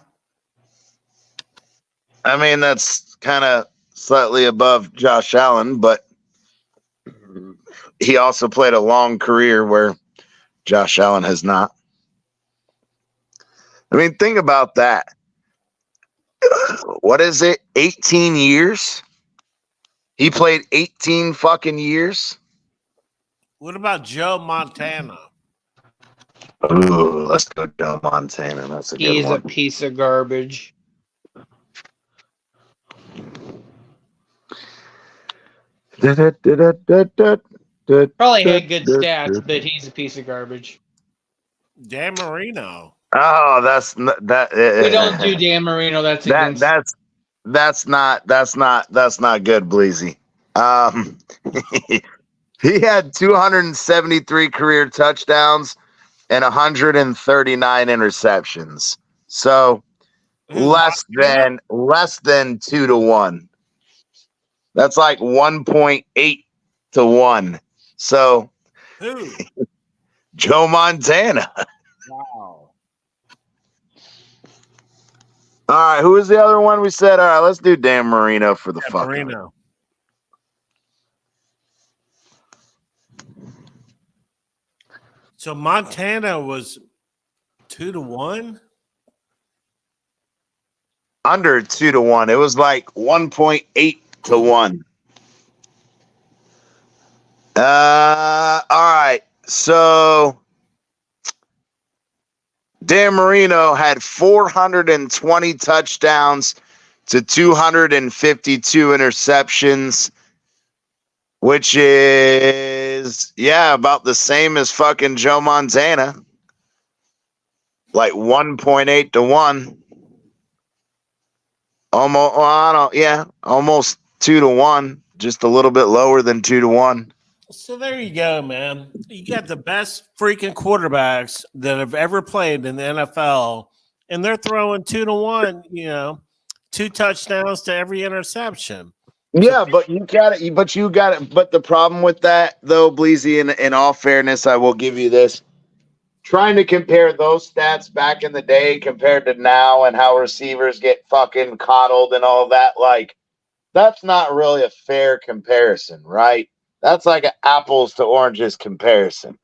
I mean, that's kind of slightly above Josh Allen, but he also played a long career where Josh Allen has not. I mean, think about that. What is it? 18 years? He played 18 fucking years? What about Joe Montana? Ooh, let's go Joe Montana. That's a good one. He's a piece of garbage. Probably had good stats, but he's a piece of garbage. Dan Marino. Oh, that's that. We don't do Dan Marino. That's not good, Bleezy. He had 273 career touchdowns and 139 interceptions. So less than 2-1. That's like 1.8-1. So Who? Joe Montana. Wow. All right, who was the other one we said? All right, let's do Dan Marino for the fuck. Marino. So Montana was 2-1? Under 2-1. It was like 1.8-1. All right. So Dan Marino had 420 touchdowns to 252 interceptions, which is, about the same as fucking Joe Montana. Like 1.8-1. Almost 2-1. Just a little bit lower than 2-1. So there you go, man. You got the best freaking quarterbacks that have ever played in the NFL, and they're throwing 2-1, 2 touchdowns to every interception. Yeah, but you got it. But the problem with that, though, Bleezy, in all fairness, I will give you this. Trying to compare those stats back in the day compared to now and how receivers get fucking coddled and all that, like, that's not really a fair comparison, right? That's like an apples to oranges comparison.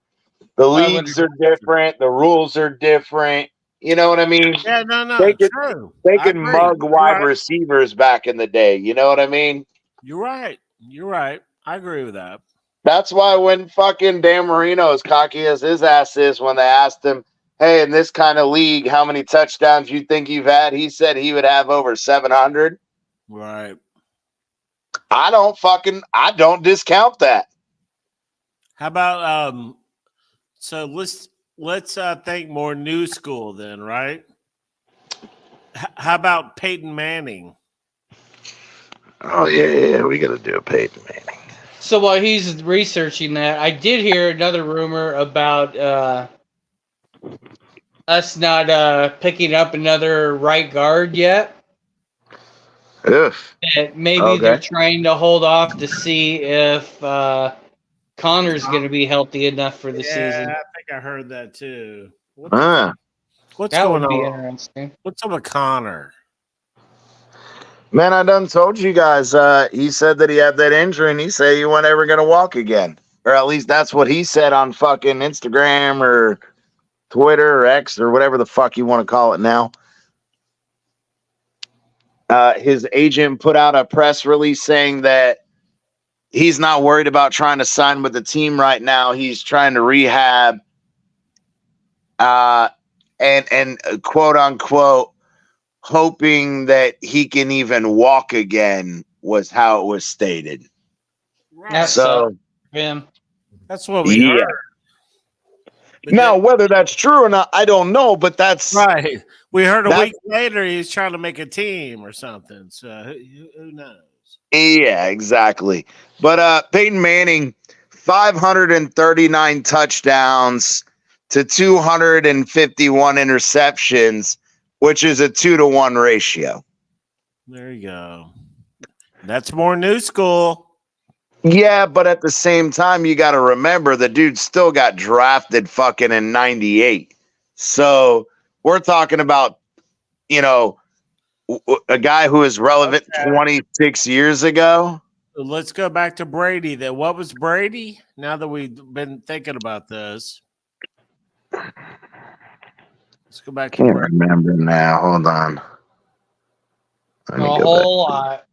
The leagues are different. The rules are different. You know what I mean? Yeah, no, true. They could mug wide receivers back in the day. You know what I mean? You're right. I agree with that. That's why when fucking Dan Marino, as cocky as his ass is, when they asked him, hey, in this kind of league, how many touchdowns you think you've had? He said he would have over 700. Right. I don't discount that. How about so let's think more new school then, right? How about Peyton Manning? Oh yeah, we got to do a Peyton Manning. So while he's researching that, I did hear another rumor about us not picking up another right guard yet. Oof. That maybe Okay. they're trying to hold off to see if Connor's going to be healthy enough for the season. I think I heard that too. What's That going would be on? interesting. What's up with Connor? Man, I done told you guys. He said that he had that injury, and he said he wasn't ever gonna walk again, or at least that's what he said on fucking Instagram or Twitter or X or whatever the fuck you want to call it now. His agent put out a press release saying that he's not worried about trying to sign with the team right now. He's trying to rehab, and quote unquote hoping that he can even walk again was how it was stated. That So sucks for him. That's what we heard. But now, whether that's true or not, I don't know, but that's right. We heard a week later he's trying to make a team or something. So who knows? Yeah, exactly. But Peyton Manning, 539 touchdowns to 251 interceptions, which is a 2-to-1 ratio. There you go. That's more new school. Yeah, but at the same time, you got to remember the dude still got drafted fucking in 98. So we're talking about, a guy who is relevant 26 years ago. Let's go back to Brady. Then what was Brady? Now that we've been thinking about this, let's go back to Can't Brady. remember now. Hold on. A whole lot.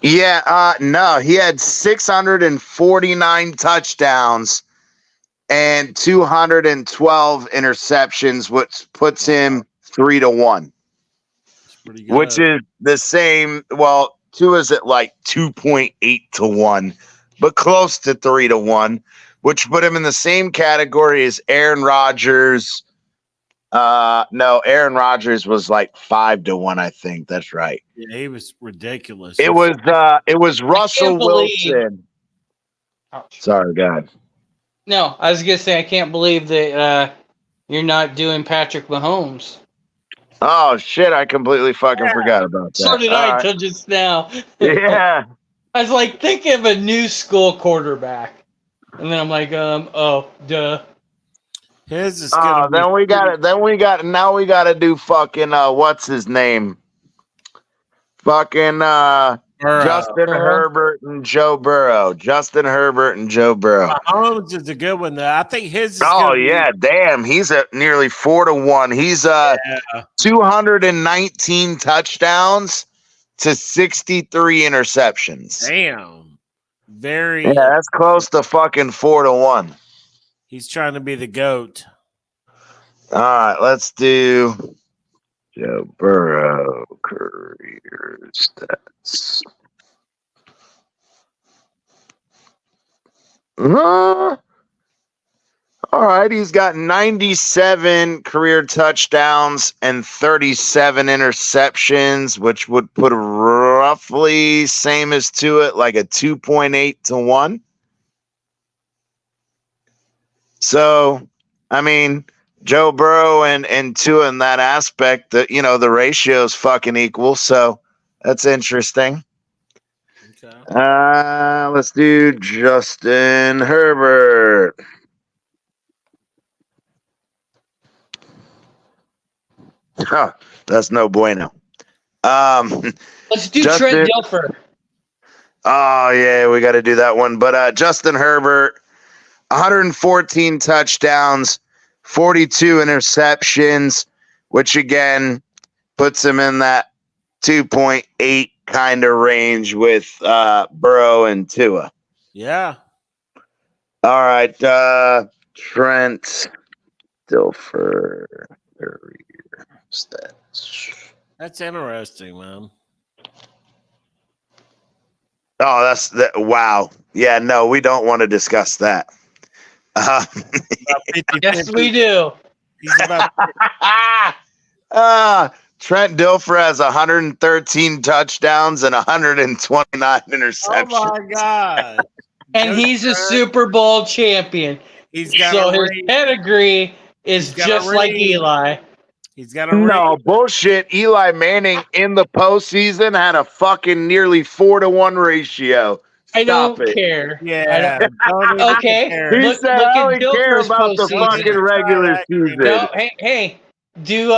Yeah, no, he had 649 touchdowns and 212 interceptions, which puts him 3-to-1. That's pretty good. Which is the same. Well, two is at like 2.8-to-1, but close to 3-to-1, which put him in the same category as Aaron Rodgers. No, Aaron Rodgers was like 5-to-1, I think. That's right. Yeah, he was ridiculous. It was Russell Wilson. Sorry, God. No, I was gonna say I can't believe that you're not doing Patrick Mahomes. Oh shit! I completely fucking forgot about that. So did I till just now. Yeah. I was like, think of a new school quarterback, and then I'm like, oh, duh. His is now we got to do fucking what's his name? Fucking Justin Herbert and Joe Burrow. Justin Herbert and Joe Burrow. Mahomes is a good one though. I think his is damn. He's at nearly 4-to-1. He's 219 touchdowns to 63 interceptions. Damn. Very. Yeah, that's close to fucking 4-to-1. He's trying to be the GOAT. All right, let's do Joe Burrow career stats. All right, he's got 97 career touchdowns and 37 interceptions, which would put roughly same as Tua, like a 2.8-to-1. So, I mean, Joe Burrow and Tua in that aspect, the ratio is fucking equal. So that's interesting. Okay. Let's do Justin Herbert. Huh, that's no bueno. Let's do Trent Dilfer. Oh yeah, we got to do that one. But Justin Herbert, 114 touchdowns, 42 interceptions, which again puts him in that 2.8 kind of range with Burrow and Tua. Yeah. All right, Trent Dilfer career stats. That's interesting, man. Oh, that's that. Wow. Yeah, no, we don't want to discuss that. About 50, Yes, we do. He's about Trent Dilfer has 113 touchdowns and 129 interceptions. Oh my god. And Go he's a Trent. Super Bowl champion. He's got So a his ring. pedigree is He's got a just like ring. Eli. He's got a ring. No bullshit. Eli Manning in the postseason had a fucking nearly 4-to-1 ratio. I don't Stop it. care. Yeah. I don't even Okay. care. He Look- said, look I at only care Dilfer's about the postseason. fucking regular season. No, hey, do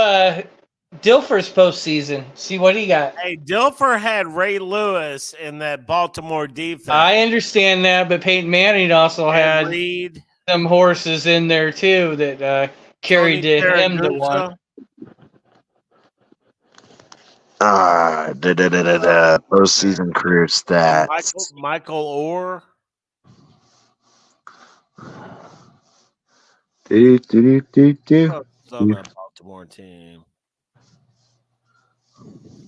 Dilfer's postseason. See what he got. Hey, Dilfer had Ray Lewis in that Baltimore defense. I understand that, but Peyton Manning also And had Reed, some horses in there too that carried Tony him to Siragusa. one. Postseason career stats. Michael Orr. Do, do, do, do. Oh, it's on that Baltimore team.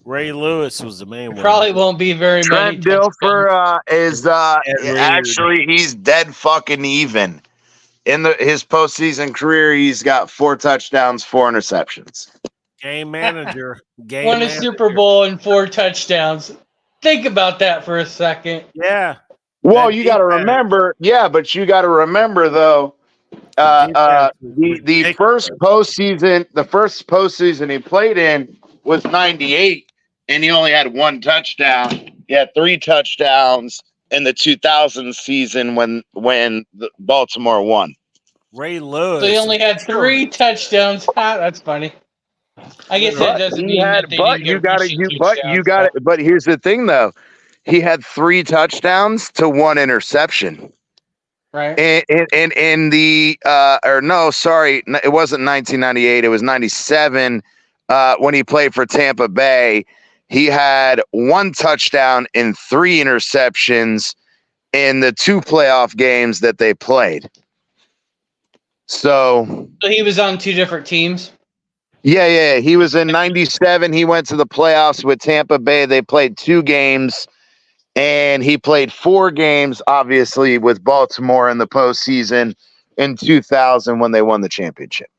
Ray Lewis was the main one. Probably won't be very many. Trent Dilfer is Reed. actually he's dead fucking even. In his postseason career, he's got 4 touchdowns, 4 interceptions. Game manager. Won a Super Bowl and 4 touchdowns. Think about that for a second. Yeah. Well, That you got to defense. remember, but you got to remember though, the first postseason he played in was '98, and he only had 1 touchdown. He had 3 touchdowns in the 2000 season when the Baltimore won. Ray Lewis. So he only had 3 touchdowns. That's funny. I guess that doesn't mean that they didn't get touchdowns. But here's the thing though, he had 3 touchdowns to 1 interception. Right. And in the it wasn't 1998, it was 97 when he played for Tampa Bay. He had 1 touchdown and 3 interceptions in the 2 playoff games that they played. So he was on 2 different teams. Yeah. He was in 97. He went to the playoffs with Tampa Bay. They played 2 games, and he played 4 games, obviously, with Baltimore in the postseason in 2000 when they won the championship.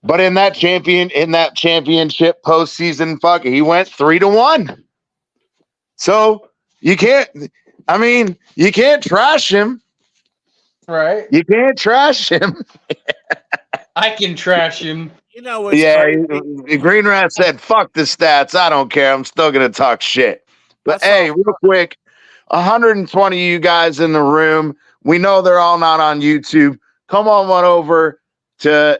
But in that championship postseason, he went 3-1. So you can't trash him. Right. You can't trash him. I can trash him. You know what's crazy? Green Rat said, fuck the stats. I don't care. I'm still going to talk shit. But hey, real quick, 120 of you guys in the room. We know they're all not on YouTube. Come on over to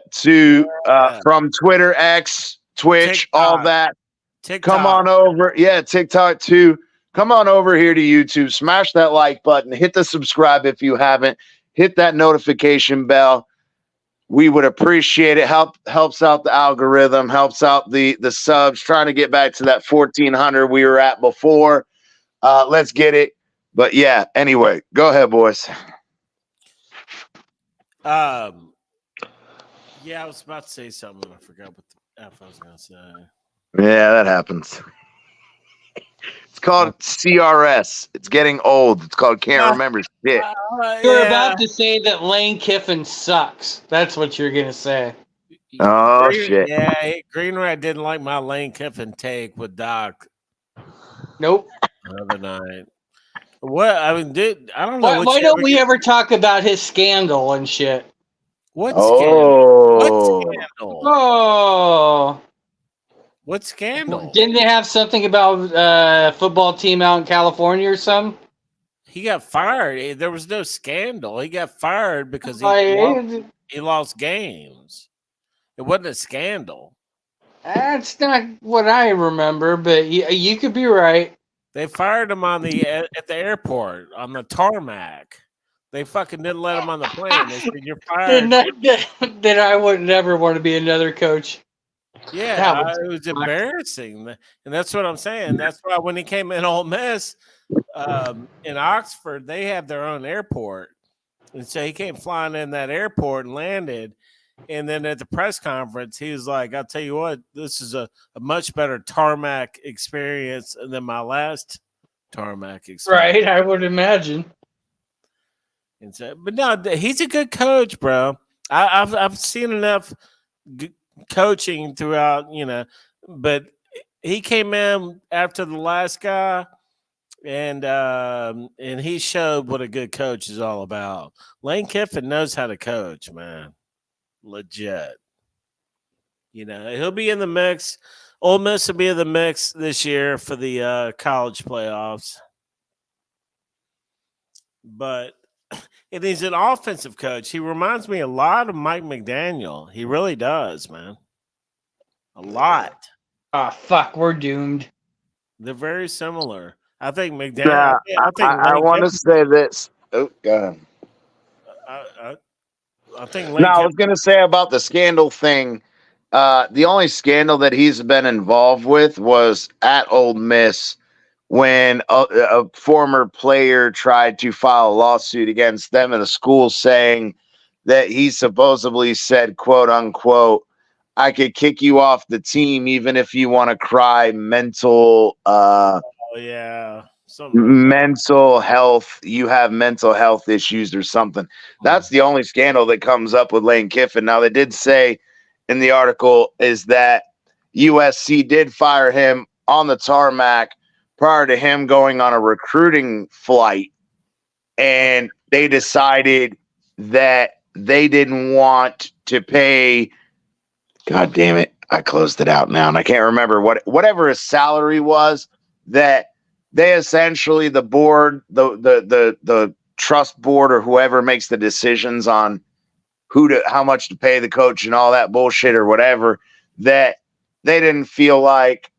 from Twitter, X, Twitch, TikTok, all that. TikTok. Come on over. Yeah, TikTok too. Come on over here to YouTube. Smash that like button. Hit the subscribe if you haven't. Hit that notification bell. We would appreciate it. Helps out the algorithm, helps out the subs, trying to get back to that 1,400 we were at before. Let's get it. But yeah, anyway, go ahead, boys. Yeah, I was about to say something. I forgot what the F I was going to say. Yeah, that happens. It's called CRS. It's getting old. It's called can't remember shit. You're about to say that Lane Kiffin sucks. That's what you're going to say. Oh, shit. Yeah, Green Rat didn't like my Lane Kiffin take with Doc. Nope. The other night. What? I mean, I don't know. Why don't we ever talk about his scandal and shit? What scandal? What scandal? Oh. What scandal? Didn't they have something about a football team out in California or something? He got fired. There was no scandal. He got fired because he lost games. It wasn't a scandal. That's not what I remember, but you could be right. They fired him at the airport on the tarmac. They fucking didn't let him on the plane. They said, "You're fired." Then I would never want to be another coach. Yeah, it was embarrassing, and that's what I'm saying. That's why when he came in Ole Miss in Oxford, they have their own airport, And so he came flying in that airport and landed. And then at the press conference, he was like, I'll tell you what, this is a much better tarmac experience than my last tarmac experience. Right, I would imagine. And so, but no, he's a good coach, bro. I've seen enough coaching throughout, but he came in after the last guy, and he showed what a good coach is all about. Lane Kiffin knows how to coach, man, legit. He'll be in the mix. Ole Miss will be in the mix this year for the college playoffs, but. And he's an offensive coach. He reminds me a lot of Mike McDaniel. He really does, man. A lot. Ah, fuck, we're doomed. They're very similar. I think McDaniel. Yeah, I want to say this. Oh, go ahead. I think No, I was going to say about the scandal thing. The only scandal that he's been involved with was at Ole Miss when a former player tried to file a lawsuit against them in the school saying that he supposedly said, quote unquote, I could kick you off the team even if you want to cry mental mental health, you have mental health issues or something. That's the only scandal that comes up with Lane Kiffin. Now, they did say in the article is that USC did fire him on the tarmac prior to him going on a recruiting flight, and they decided that they didn't want to pay. God damn it. I closed it out now and I can't remember whatever his salary was, that they essentially, the board, the trust board or whoever makes the decisions on how much to pay the coach and all that bullshit or whatever, that they didn't feel like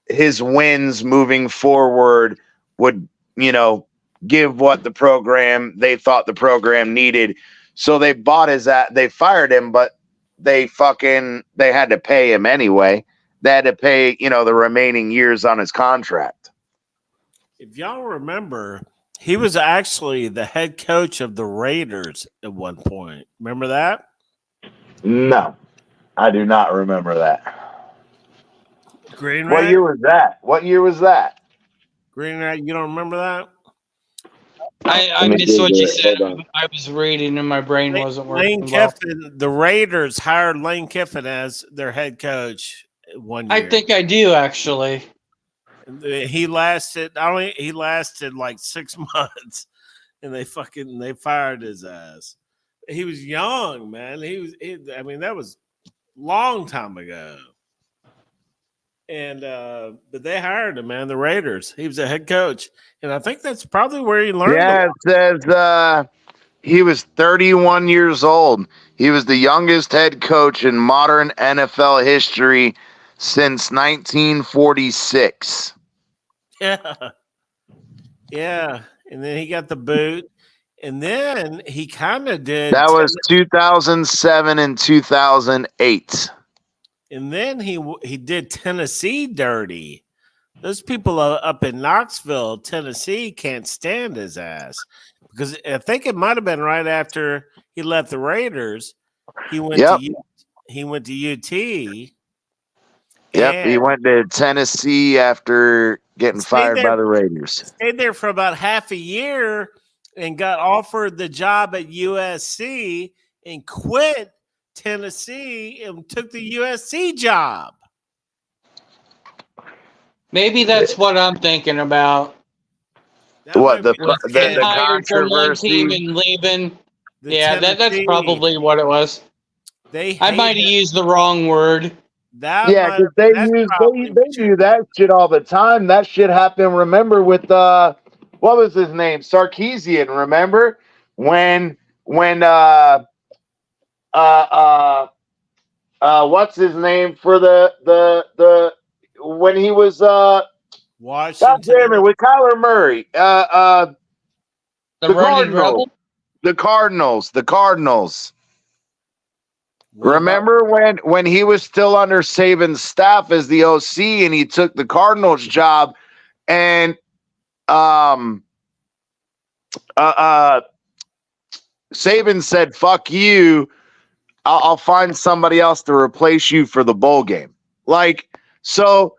his wins moving forward would, give what they thought the program needed. So they they fired him, but they had to pay him anyway. They had to pay, the remaining years on his contract. If y'all remember, he was actually the head coach of the Raiders at one point. Remember that? No, I do not remember that. Green What year was that? Green Rat, you don't remember that? I missed what you said. I was reading and my brain wasn't working. Lane Kiffin, the Raiders hired Lane Kiffin as their head coach 1 year. I think I do, actually. He lasted like 6 months, and they fired his ass. He was young, man. That was a long time ago. And but they hired him, man. The Raiders. He was a head coach, and I think that's probably where he learned. Yeah, it says he was 31 years old. He was the youngest head coach in modern NFL history since 1946. Yeah. And then he got the boot, and then he kind of did. That was 2007 and 2008. And then he did Tennessee dirty. Those people up in Knoxville, Tennessee, can't stand his ass, because I think it might have been right after he left the Raiders. He went to UT. Yep, he went to Tennessee after getting fired by the Raiders. Stayed there for about half a year and got offered the job at USC and quit Tennessee and took the USC job. Maybe that's what I'm thinking about. What the controversy and leaving? That's probably what it was. I might have used the wrong word. Because they do that shit all the time. That shit happened. Remember with what was his name? Sarkisian. Remember when what's his name for the when he was Washington. God damn it, with Kyler Murray. The Cardinals. The Cardinals. Remember when he was still under Saban's staff as the OC and he took the Cardinals job, and Saban said, "Fuck you. I'll find somebody else to replace you for the bowl game." Like, so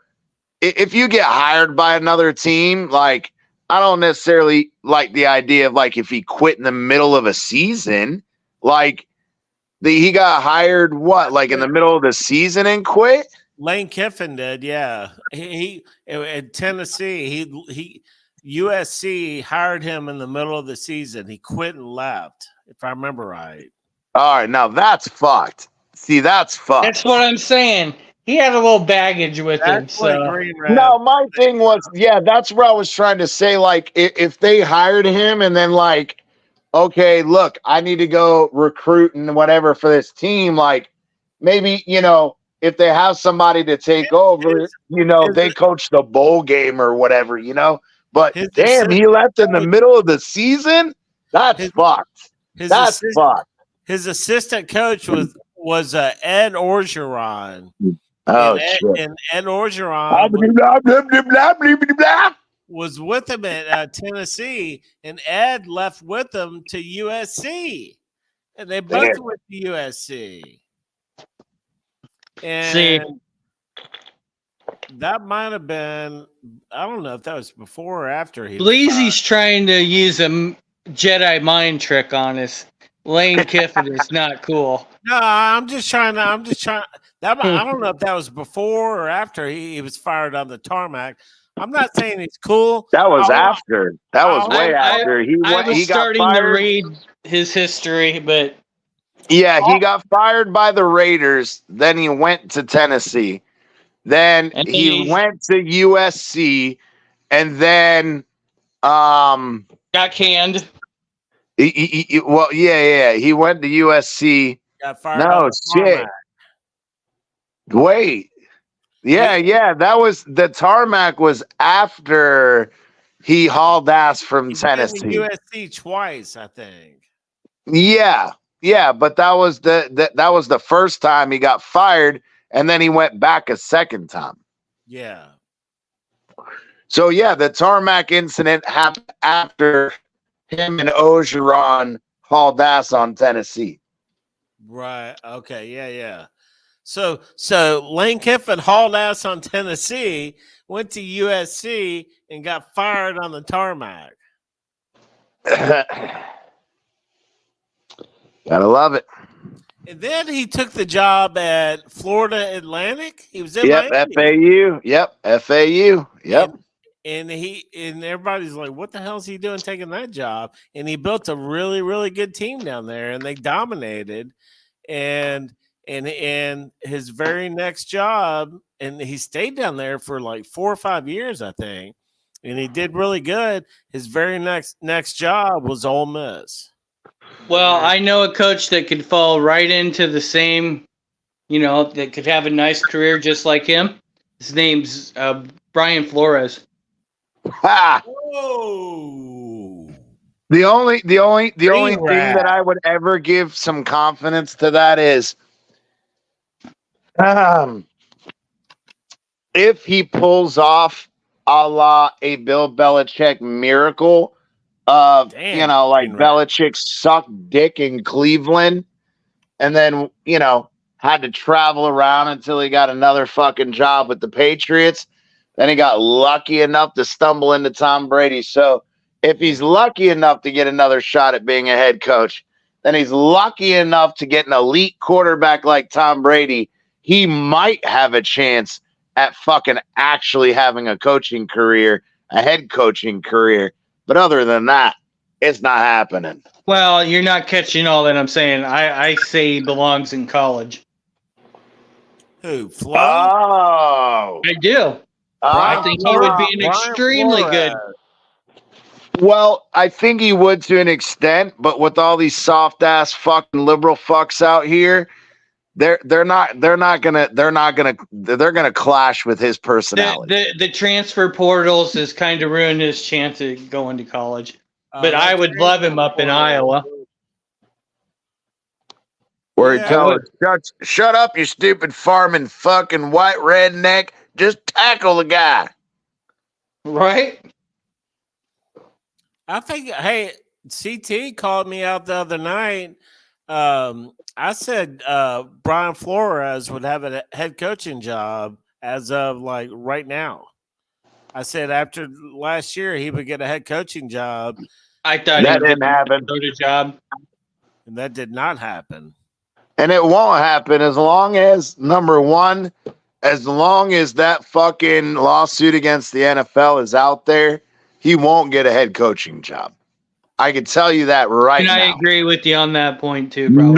if you get hired by another team, like, I don't necessarily like the idea of like if he quit in the middle of a season, like he got hired what, like in the middle of the season and quit? Lane Kiffin did, yeah. He at Tennessee, he USC hired him in the middle of the season. He quit and left, if I remember right. All right, now that's fucked. See, that's fucked. That's what I'm saying. He had a little baggage with him. That's what So Green Rev. No, my thing was, yeah, that's what I was trying to say. Like, if they hired him and then, like, okay, look, I need to go recruit and whatever for this team, like, maybe, if they have somebody to take over, they coach the bowl game or whatever, But damn, he left in the middle of the season? That's fucked. That's fucked. His assistant coach was Ed Orgeron. Oh, shit. And Ed Orgeron was with him at Tennessee, and Ed left with him to USC. And they both went to USC. And that might have been, I don't know if that was before or after he. Bleezy's trying to use a Jedi mind trick on us. Lane Kiffin is not cool. No, I'm just trying. I don't know if that was before or after he was fired on the tarmac. I'm not saying he's cool. That was after. That was way after. He was starting to read his history, but yeah, he got fired by the Raiders. Then he went to Tennessee. Then he went to USC, and then got canned. He went to USC. Got fired. No shit. Wait. Yeah. That was the tarmac was after he hauled ass from Tennessee. Been to USC twice, I think. Yeah, but that was the first time he got fired, and then he went back a second time. Yeah. So yeah, the tarmac incident happened after him and Orgeron hauled ass on Tennessee. Right. Okay. Yeah. So Lane Kiffin hauled ass on Tennessee, went to USC, and got fired on the tarmac. Gotta love it. And then he took the job at Florida Atlantic. He was in FAU. Yep, FAU. Yep. And everybody's like, what the hell is he doing taking that job? And he built a really, really good team down there, and they dominated. And his very next job, and he stayed down there for like 4 or 5 years, I think. And he did really good. His very next job was Ole Miss. Well, I know a coach that could fall right into the same, that could have a nice career just like him. His name's Brian Flores. Ha! Whoa. The only thing that I would ever give some confidence to that is if he pulls off a la a Bill Belichick miracle of Belichick sucked dick in Cleveland and then had to travel around until he got another fucking job with the Patriots. Then he got lucky enough to stumble into Tom Brady. So if he's lucky enough to get another shot at being a head coach, then he's lucky enough to get an elite quarterback like Tom Brady. He might have a chance at fucking actually having a coaching career, a head coaching career. But other than that, it's not happening. Well, you're not catching all that I'm saying. I say he belongs in college. Who? Flo? Oh. I do. I think he would be an extremely good. Well, I think he would to an extent, but with all these soft ass fucking liberal fucks out here, they're gonna clash with his personality. The transfer portals has kind of ruined his chance of going to college. But I would love him up in Iowa. Where he tells shut up, you stupid farming fucking white redneck. Just tackle the guy. Right? I think, hey, CT called me out the other night. I said Brian Flores would have a head coaching job as of like right now. I said after last year he would get a head coaching job. I thought That he didn't would happen. go to job. And that did not happen. And it won't happen as long as, number one, as long as that fucking lawsuit against the NFL is out there, he won't get a head coaching job. I can tell you that right And I now. agree with you on that point too, probably.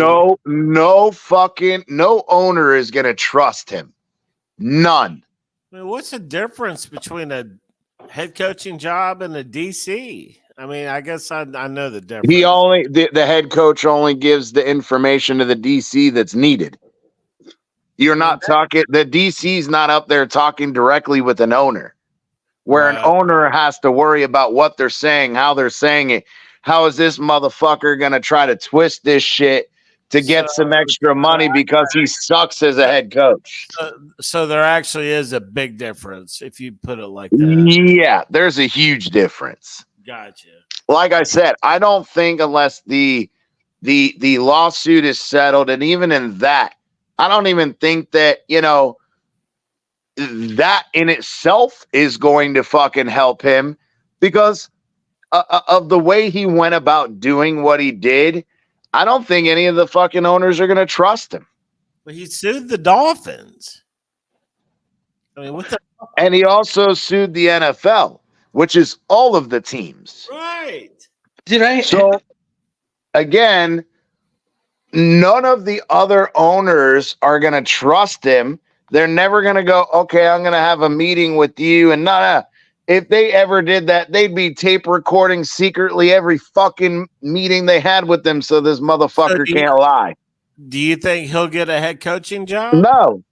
No owner is going to trust him. None. I mean, what's the difference between a head coaching job and a DC? I mean, I guess I know the difference. The head coach only gives the information to the DC that's needed. You're not talking, the DC's not up there talking directly with an owner, where an owner has to worry about what they're saying, how they're saying it. How is this motherfucker going to try to twist this shit to get some extra money because he sucks as a head coach? So there actually is a big difference if you put it like that. Yeah, there's a huge difference. Gotcha. Like I said, I don't think unless the lawsuit is settled, and even in that, I don't even think that, that in itself is going to fucking help him because of the way he went about doing what he did. I don't think any of the fucking owners are going to trust him. But he sued the Dolphins. I mean, what the? And he also sued the NFL, which is all of the teams. Right. So, again, none of the other owners are going to trust him. They're never going to go, okay, I'm going to have a meeting with you. And if they ever did that, they'd be tape recording secretly every fucking meeting they had with them so this motherfucker can't lie. Do you think he'll get a head coaching job?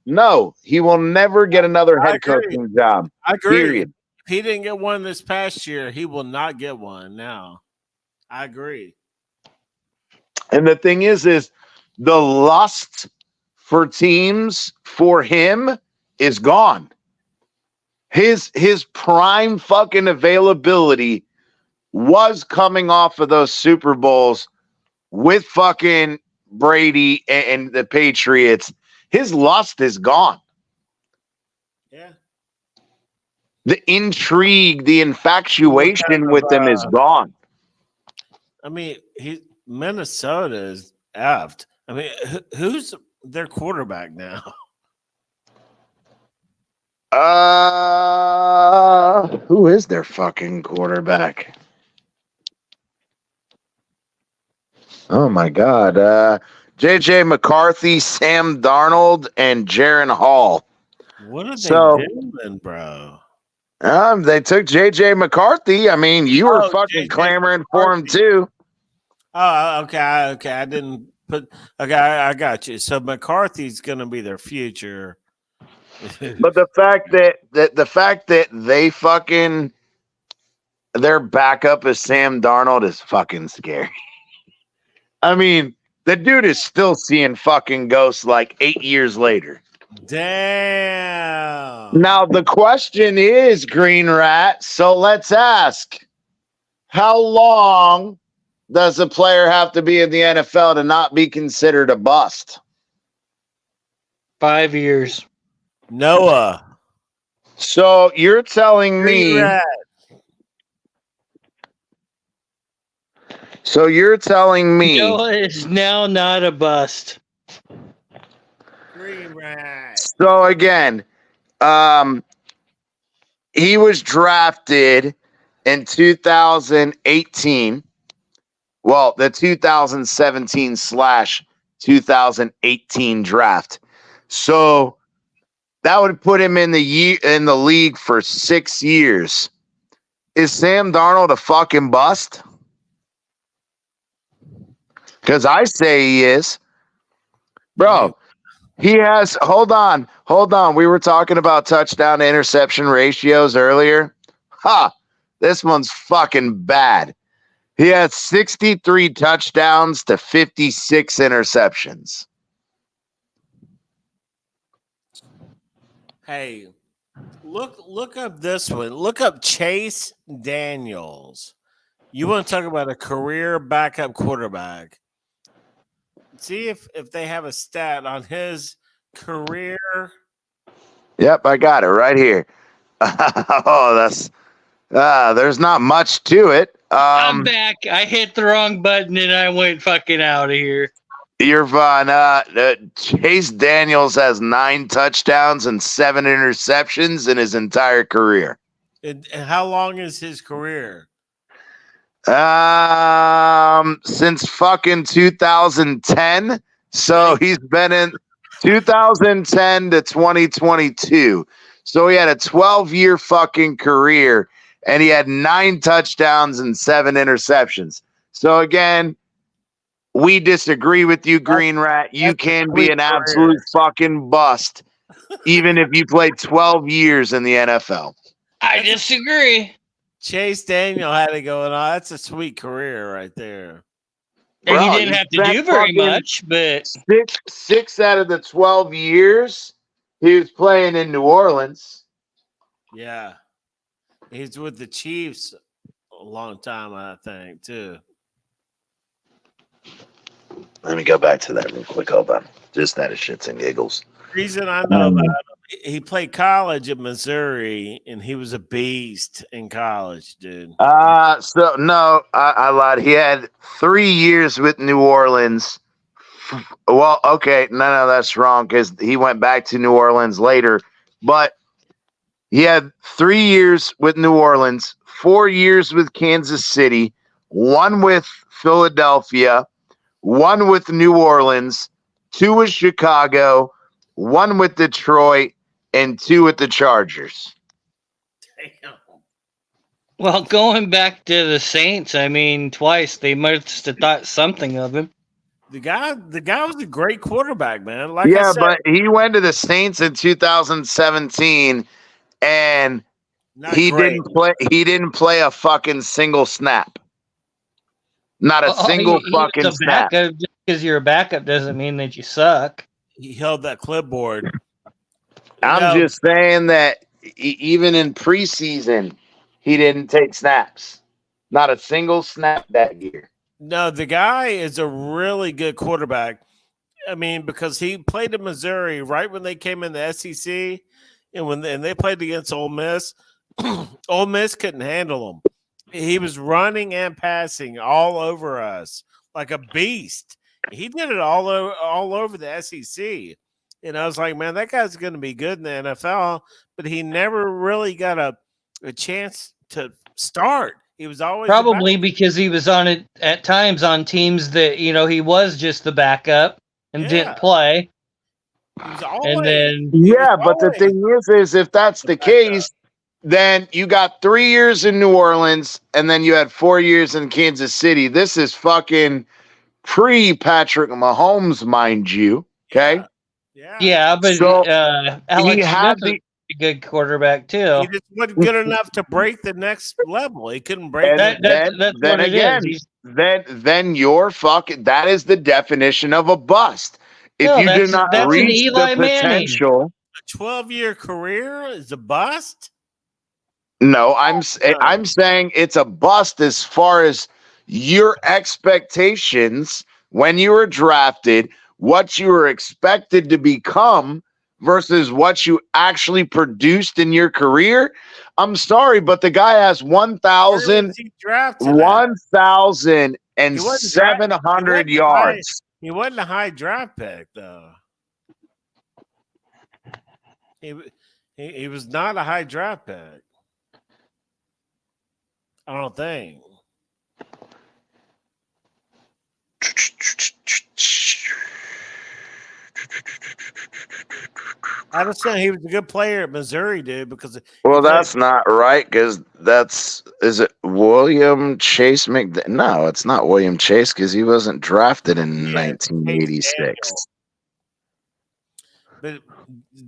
No. He will never get another head coaching job. I agree. Period. If he didn't get one this past year, he will not get one now. I agree. And the thing is the lust for teams for him is gone. His prime fucking availability was coming off of those Super Bowls with fucking Brady and the Patriots. His lust is gone. Yeah. The intrigue, the infatuation with them is gone. I mean, Minnesota is effed. I mean, who's their quarterback now? Who is their fucking quarterback? Oh my God. JJ McCarthy, Sam Darnold, and Jaron Hall. What are they doing, bro? They took JJ McCarthy. I mean, you were fucking clamoring for him too. Oh, okay. I didn't put. Okay, I got you. So McCarthy's going to be their future. But the fact that they fucking their backup is Sam Darnold is fucking scary. I mean, the dude is still seeing fucking ghosts like 8 years later. Damn. Now the question is, Green Rat. So let's ask: how long does a player have to be in the NFL to not be considered a bust? 5 years. Noah. So you're telling me. So you're telling me Noah is now not a bust. Green Rat. So again, he was drafted in 2018. Well, the 2017/2018 draft. So that would put him in the league for 6 years. Is Sam Darnold a fucking bust? Because I say he is. Bro, he has, hold on. We were talking about touchdown to interception ratios earlier. This one's fucking bad. He has 63 touchdowns to 56 interceptions. Hey, look up this one. Look up Chase Daniels. You want to talk about a career backup quarterback? See if they have a stat on his career. Yep, I got it right here. Oh, there's not much to it. I'm back. I hit the wrong button and I went fucking out of here. You're fine. Chase Daniels has 9 touchdowns and 7 interceptions in his entire career. And how long is his career? Since fucking 2010. So he's been in 2010 to 2022. So he had a 12-year fucking career, and he had 9 touchdowns and 7 interceptions. So again, we disagree with you, Green Rat. You can be an absolute fucking bust, even if you played 12 years in the NFL. I disagree. Chase Daniel had it going on. That's a sweet career right there. And Bro, he didn't have to do very much, but six out of the 12 years he was playing in New Orleans. Yeah. He's with the Chiefs a long time, I think, too. Let me go back to that real quick. Hold on. Just out of shits and giggles. Reason I know about him, he played college at Missouri, and he was a beast in college, dude. So no, I lied. He had 3 years with New Orleans. Well, okay, no, that's wrong because he went back to New Orleans later. But he had 3 years with New Orleans, 4 years with Kansas City, 1 with Philadelphia, 1 with New Orleans, 2 with Chicago, 1 with Detroit, and 2 with the Chargers. Damn. well, going back to the Saints, I mean, twice they must have thought something of him. The guy was a great quarterback, man. Like Yeah, I said, but he went to the Saints in 2017, and he didn't play a fucking single snap. Not a single fucking was a snap. backup. Just because you're a backup doesn't mean that you suck. He held that clipboard. I'm just saying that even in preseason, he didn't take snaps. Not a single snap that year. No, the guy is a really good quarterback. I mean, because he played in Missouri right when they came in the SEC, and they played against Ole Miss, Ole Miss couldn't handle him. He was running and passing all over us like a beast. He did it all over the SEC. And I was like, man, that guy's going to be good in the NFL, but he never really got a chance to start. He was always probably because he was on it at times on teams that he was just the backup and didn't play. He was always, and then but the thing is if that's the case, then you got 3 years in New Orleans and then you had 4 years in Kansas City. This is fucking pre-Patrick Mahomes, mind you. Okay. Yeah, but so Alex Smith was a good quarterback too. He just wasn't good enough to break the next level. He couldn't break that's what it is. Then you're fucking. That is the definition of a bust. If you do not reach the potential, a 12-year career is a bust. No, I'm saying it's a bust as far as your expectations when you were drafted, what you were expected to become versus what you actually produced in your career. I'm sorry, but the guy has 1,700 yards. He wasn't a high draft pick, though. He was not a high draft pick. I don't think. I was saying he was a good player at Missouri, dude. Because that's not right. Because is it William Chase No, it's not William Chase because he wasn't drafted in 1986. But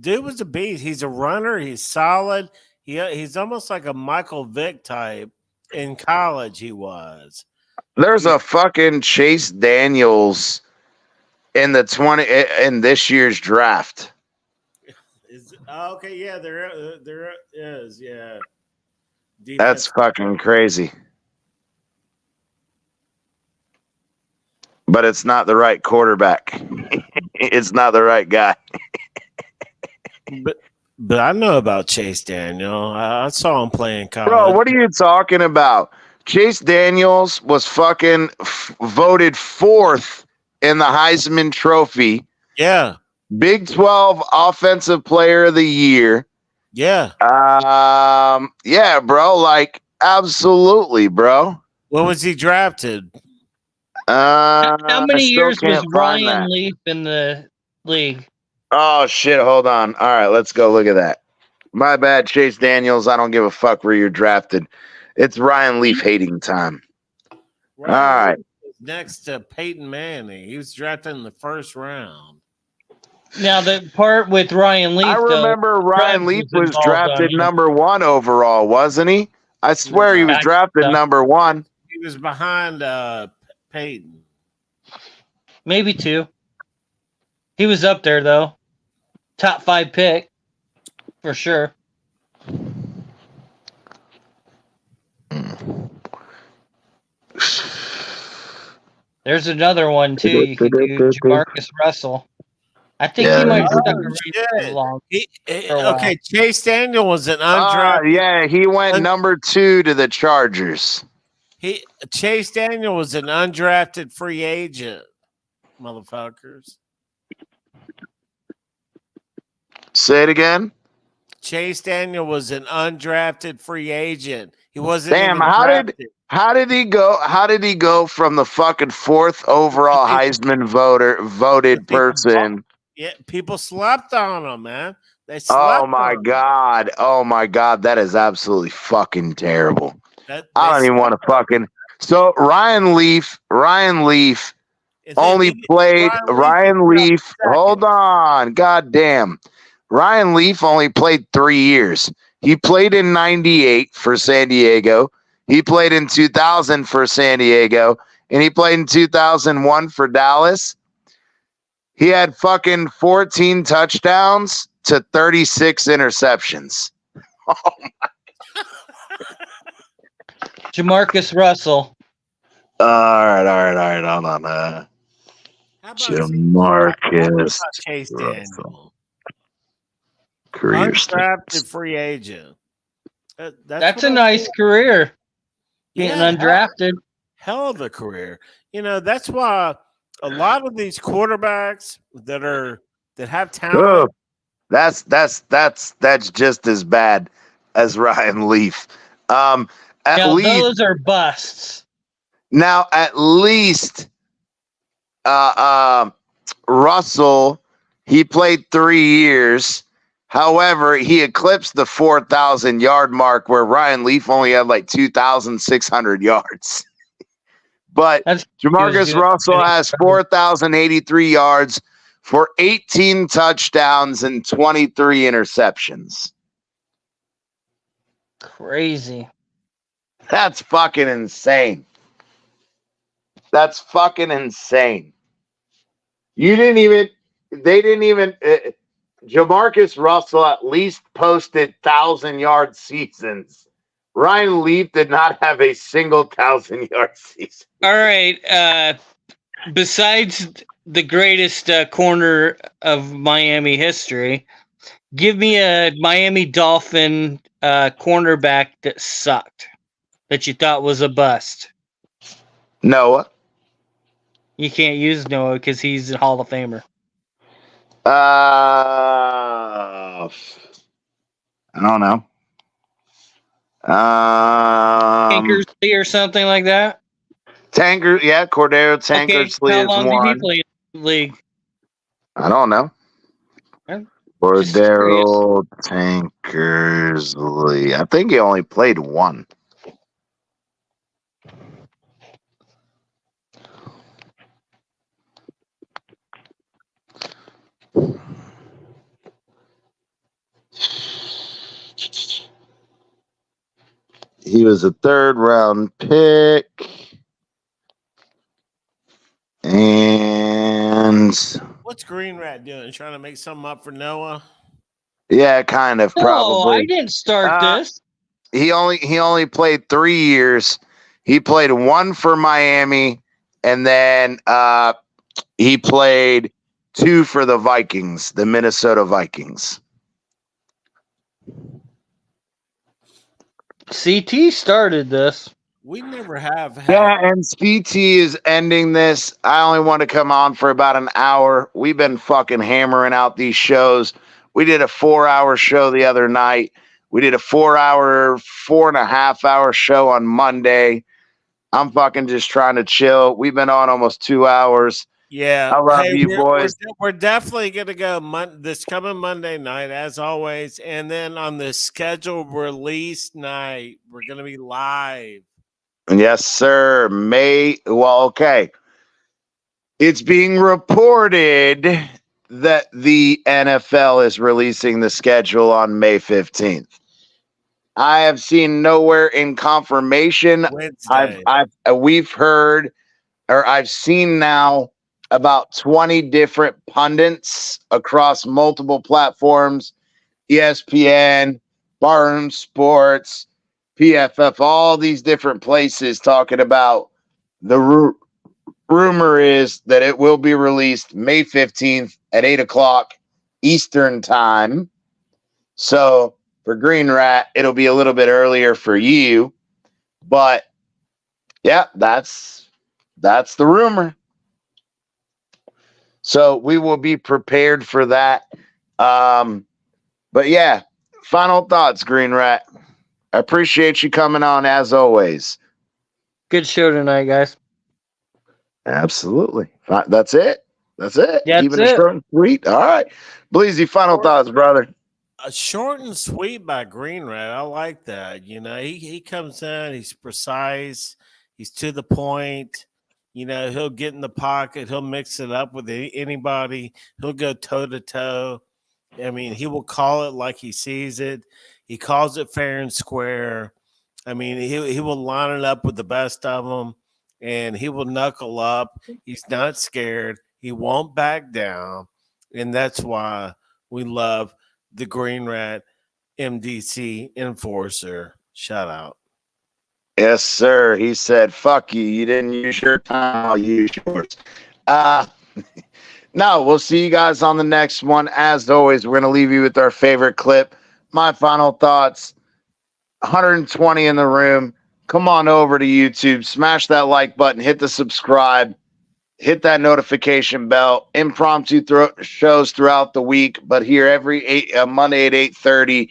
dude was a beast. He's a runner. He's solid. He's almost like a Michael Vick type. In college, he was. There's a fucking Chase Daniels in this year's draft. Okay, yeah, there is, yeah. That's fucking crazy. but it's not the right quarterback. It's not the right guy. But I know about Chase Daniel. I saw him play in college. Bro, what are you talking about? Chase Daniels was fucking voted 4th in the Heisman Trophy. Yeah. Big 12 Offensive Player of the Year. Yeah. Yeah, bro. Like, absolutely, bro. When was he drafted? How many years was can't find Ryan that. Leaf in the league? Oh shit! Hold on. All right, let's go look at that. My bad, Chase Daniels. I don't give a fuck where you're drafted. It's Ryan Leaf hating time. Ryan All right. Leaf was next to Peyton Manning. He was drafted in the first round. Now the part with Ryan Leaf, I remember Ryan Leaf was drafted number 1 overall, wasn't he? I swear he was drafted number 1. He was behind Peyton. Maybe 2. He was up there though. Top 5 pick for sure. There's another one too. You could do Jamarcus Russell. I think he might stuck around too long. Okay, Chase Daniel was an undrafted. Yeah, he went number 2 to the Chargers. Chase Daniel was an undrafted free agent, motherfuckers. Say it again. Chase Daniel was an undrafted free agent. He wasn't. Damn, how did he go? How did he go from the fucking 4th overall Heisman voted person? Yeah, people slept on him, man. They slept Oh my god! Oh my god! That is absolutely fucking terrible. I don't even want to fucking. So Ryan Leaf only played. Ryan Leaf. Hold on, goddamn. Ryan Leaf only played 3 years. He played in '98 for San Diego. He played in 2000 for San Diego, and he played in 2001 for Dallas. He had fucking 14 touchdowns to 36 interceptions. Oh my. Jamarcus Russell. All right. Hold on. Jamarcus Chase Daniel. Career undrafted free agent. That's a nice career. Being undrafted. Hell of a career. You know, that's why a lot of these quarterbacks that have talent. That's just as bad as Ryan Leaf. Those are busts. Now, at least Russell, he played 3 years. However, he eclipsed the 4,000-yard mark where Ryan Leaf only had like 2,600 yards. But Jamarcus Russell has 4,083 yards for 18 touchdowns and 23 interceptions. Crazy. That's fucking insane. Jamarcus Russell at least posted 1,000-yard seasons. Ryan Leaf did not have a single 1,000-yard season. All right. Besides the greatest corner of Miami history, give me a Miami Dolphin cornerback that sucked, that you thought was a bust. Noah. You can't use Noah because he's a Hall of Famer. I don't know. Tankersley or something like that. Cordero Tankersley how is long one. did he play in the league? I don't know. Cordero Tankersley. I think he only played 1. He was a 3rd-round pick. And what's Green Rat doing? Trying to make something up for Noah? Yeah, kind of. Probably. I didn't start this. He only played 3 years. He played 1 for Miami and then he played 2 for the Vikings, the Minnesota Vikings. CT started this. We never have had. Yeah, and CT is ending this. I only want to come on for about an hour. We've been fucking hammering out these shows. We did a 4-hour show the other night. We did a 4-hour, 4.5-hour show on Monday. I'm fucking just trying to chill. We've been on almost 2 hours. Yeah. I love you, boys. We're definitely going to go this coming Monday night, as always. And then on the scheduled release night, we're going to be live. Yes, sir. Okay. It's being reported that the NFL is releasing the schedule on May 15th. I have seen nowhere in confirmation. We've heard, or I've seen now about 20 different pundits across multiple platforms, ESPN, Barroom Sports, PFF, all these different places talking about the rumor is that it will be released May 15th at 8 o'clock Eastern time. So for Green Rat, it'll be a little bit earlier for you. But yeah, that's the rumor. So we will be prepared for that. But yeah, final thoughts, Green Rat. I appreciate you coming on as always. Good show tonight, guys. Absolutely. That's it. That's Keeping it short and sweet. All right. Bleezy, final thoughts, brother. Short and sweet by Green Rat. I like that. You know, he comes in, he's precise, he's to the point. You know, he'll get in the pocket, he'll mix it up with anybody, he'll go toe to toe. I mean, he will call it like he sees it. He calls it fair and square. I mean, he will line it up with the best of them, and he will knuckle up. He's not scared. He won't back down, and that's why we love the Green Rat MDC Enforcer. Shout out. Yes, sir. He said, fuck you. You didn't use your time. I'll use yours. No, we'll see you guys on the next one. As always, we're going to leave you with our favorite clip. My final thoughts, 120 in the room. Come on over to YouTube. Smash that like button. Hit the subscribe. Hit that notification bell. Impromptu shows throughout the week, but here every Monday at 8:30.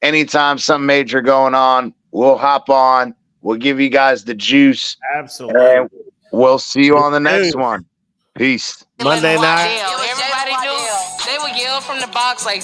Anytime something major going on, we'll hop on. We'll give you guys the juice. Absolutely. And we'll see you on the next one. Peace. Monday night. Everybody knew. They would yell from the box like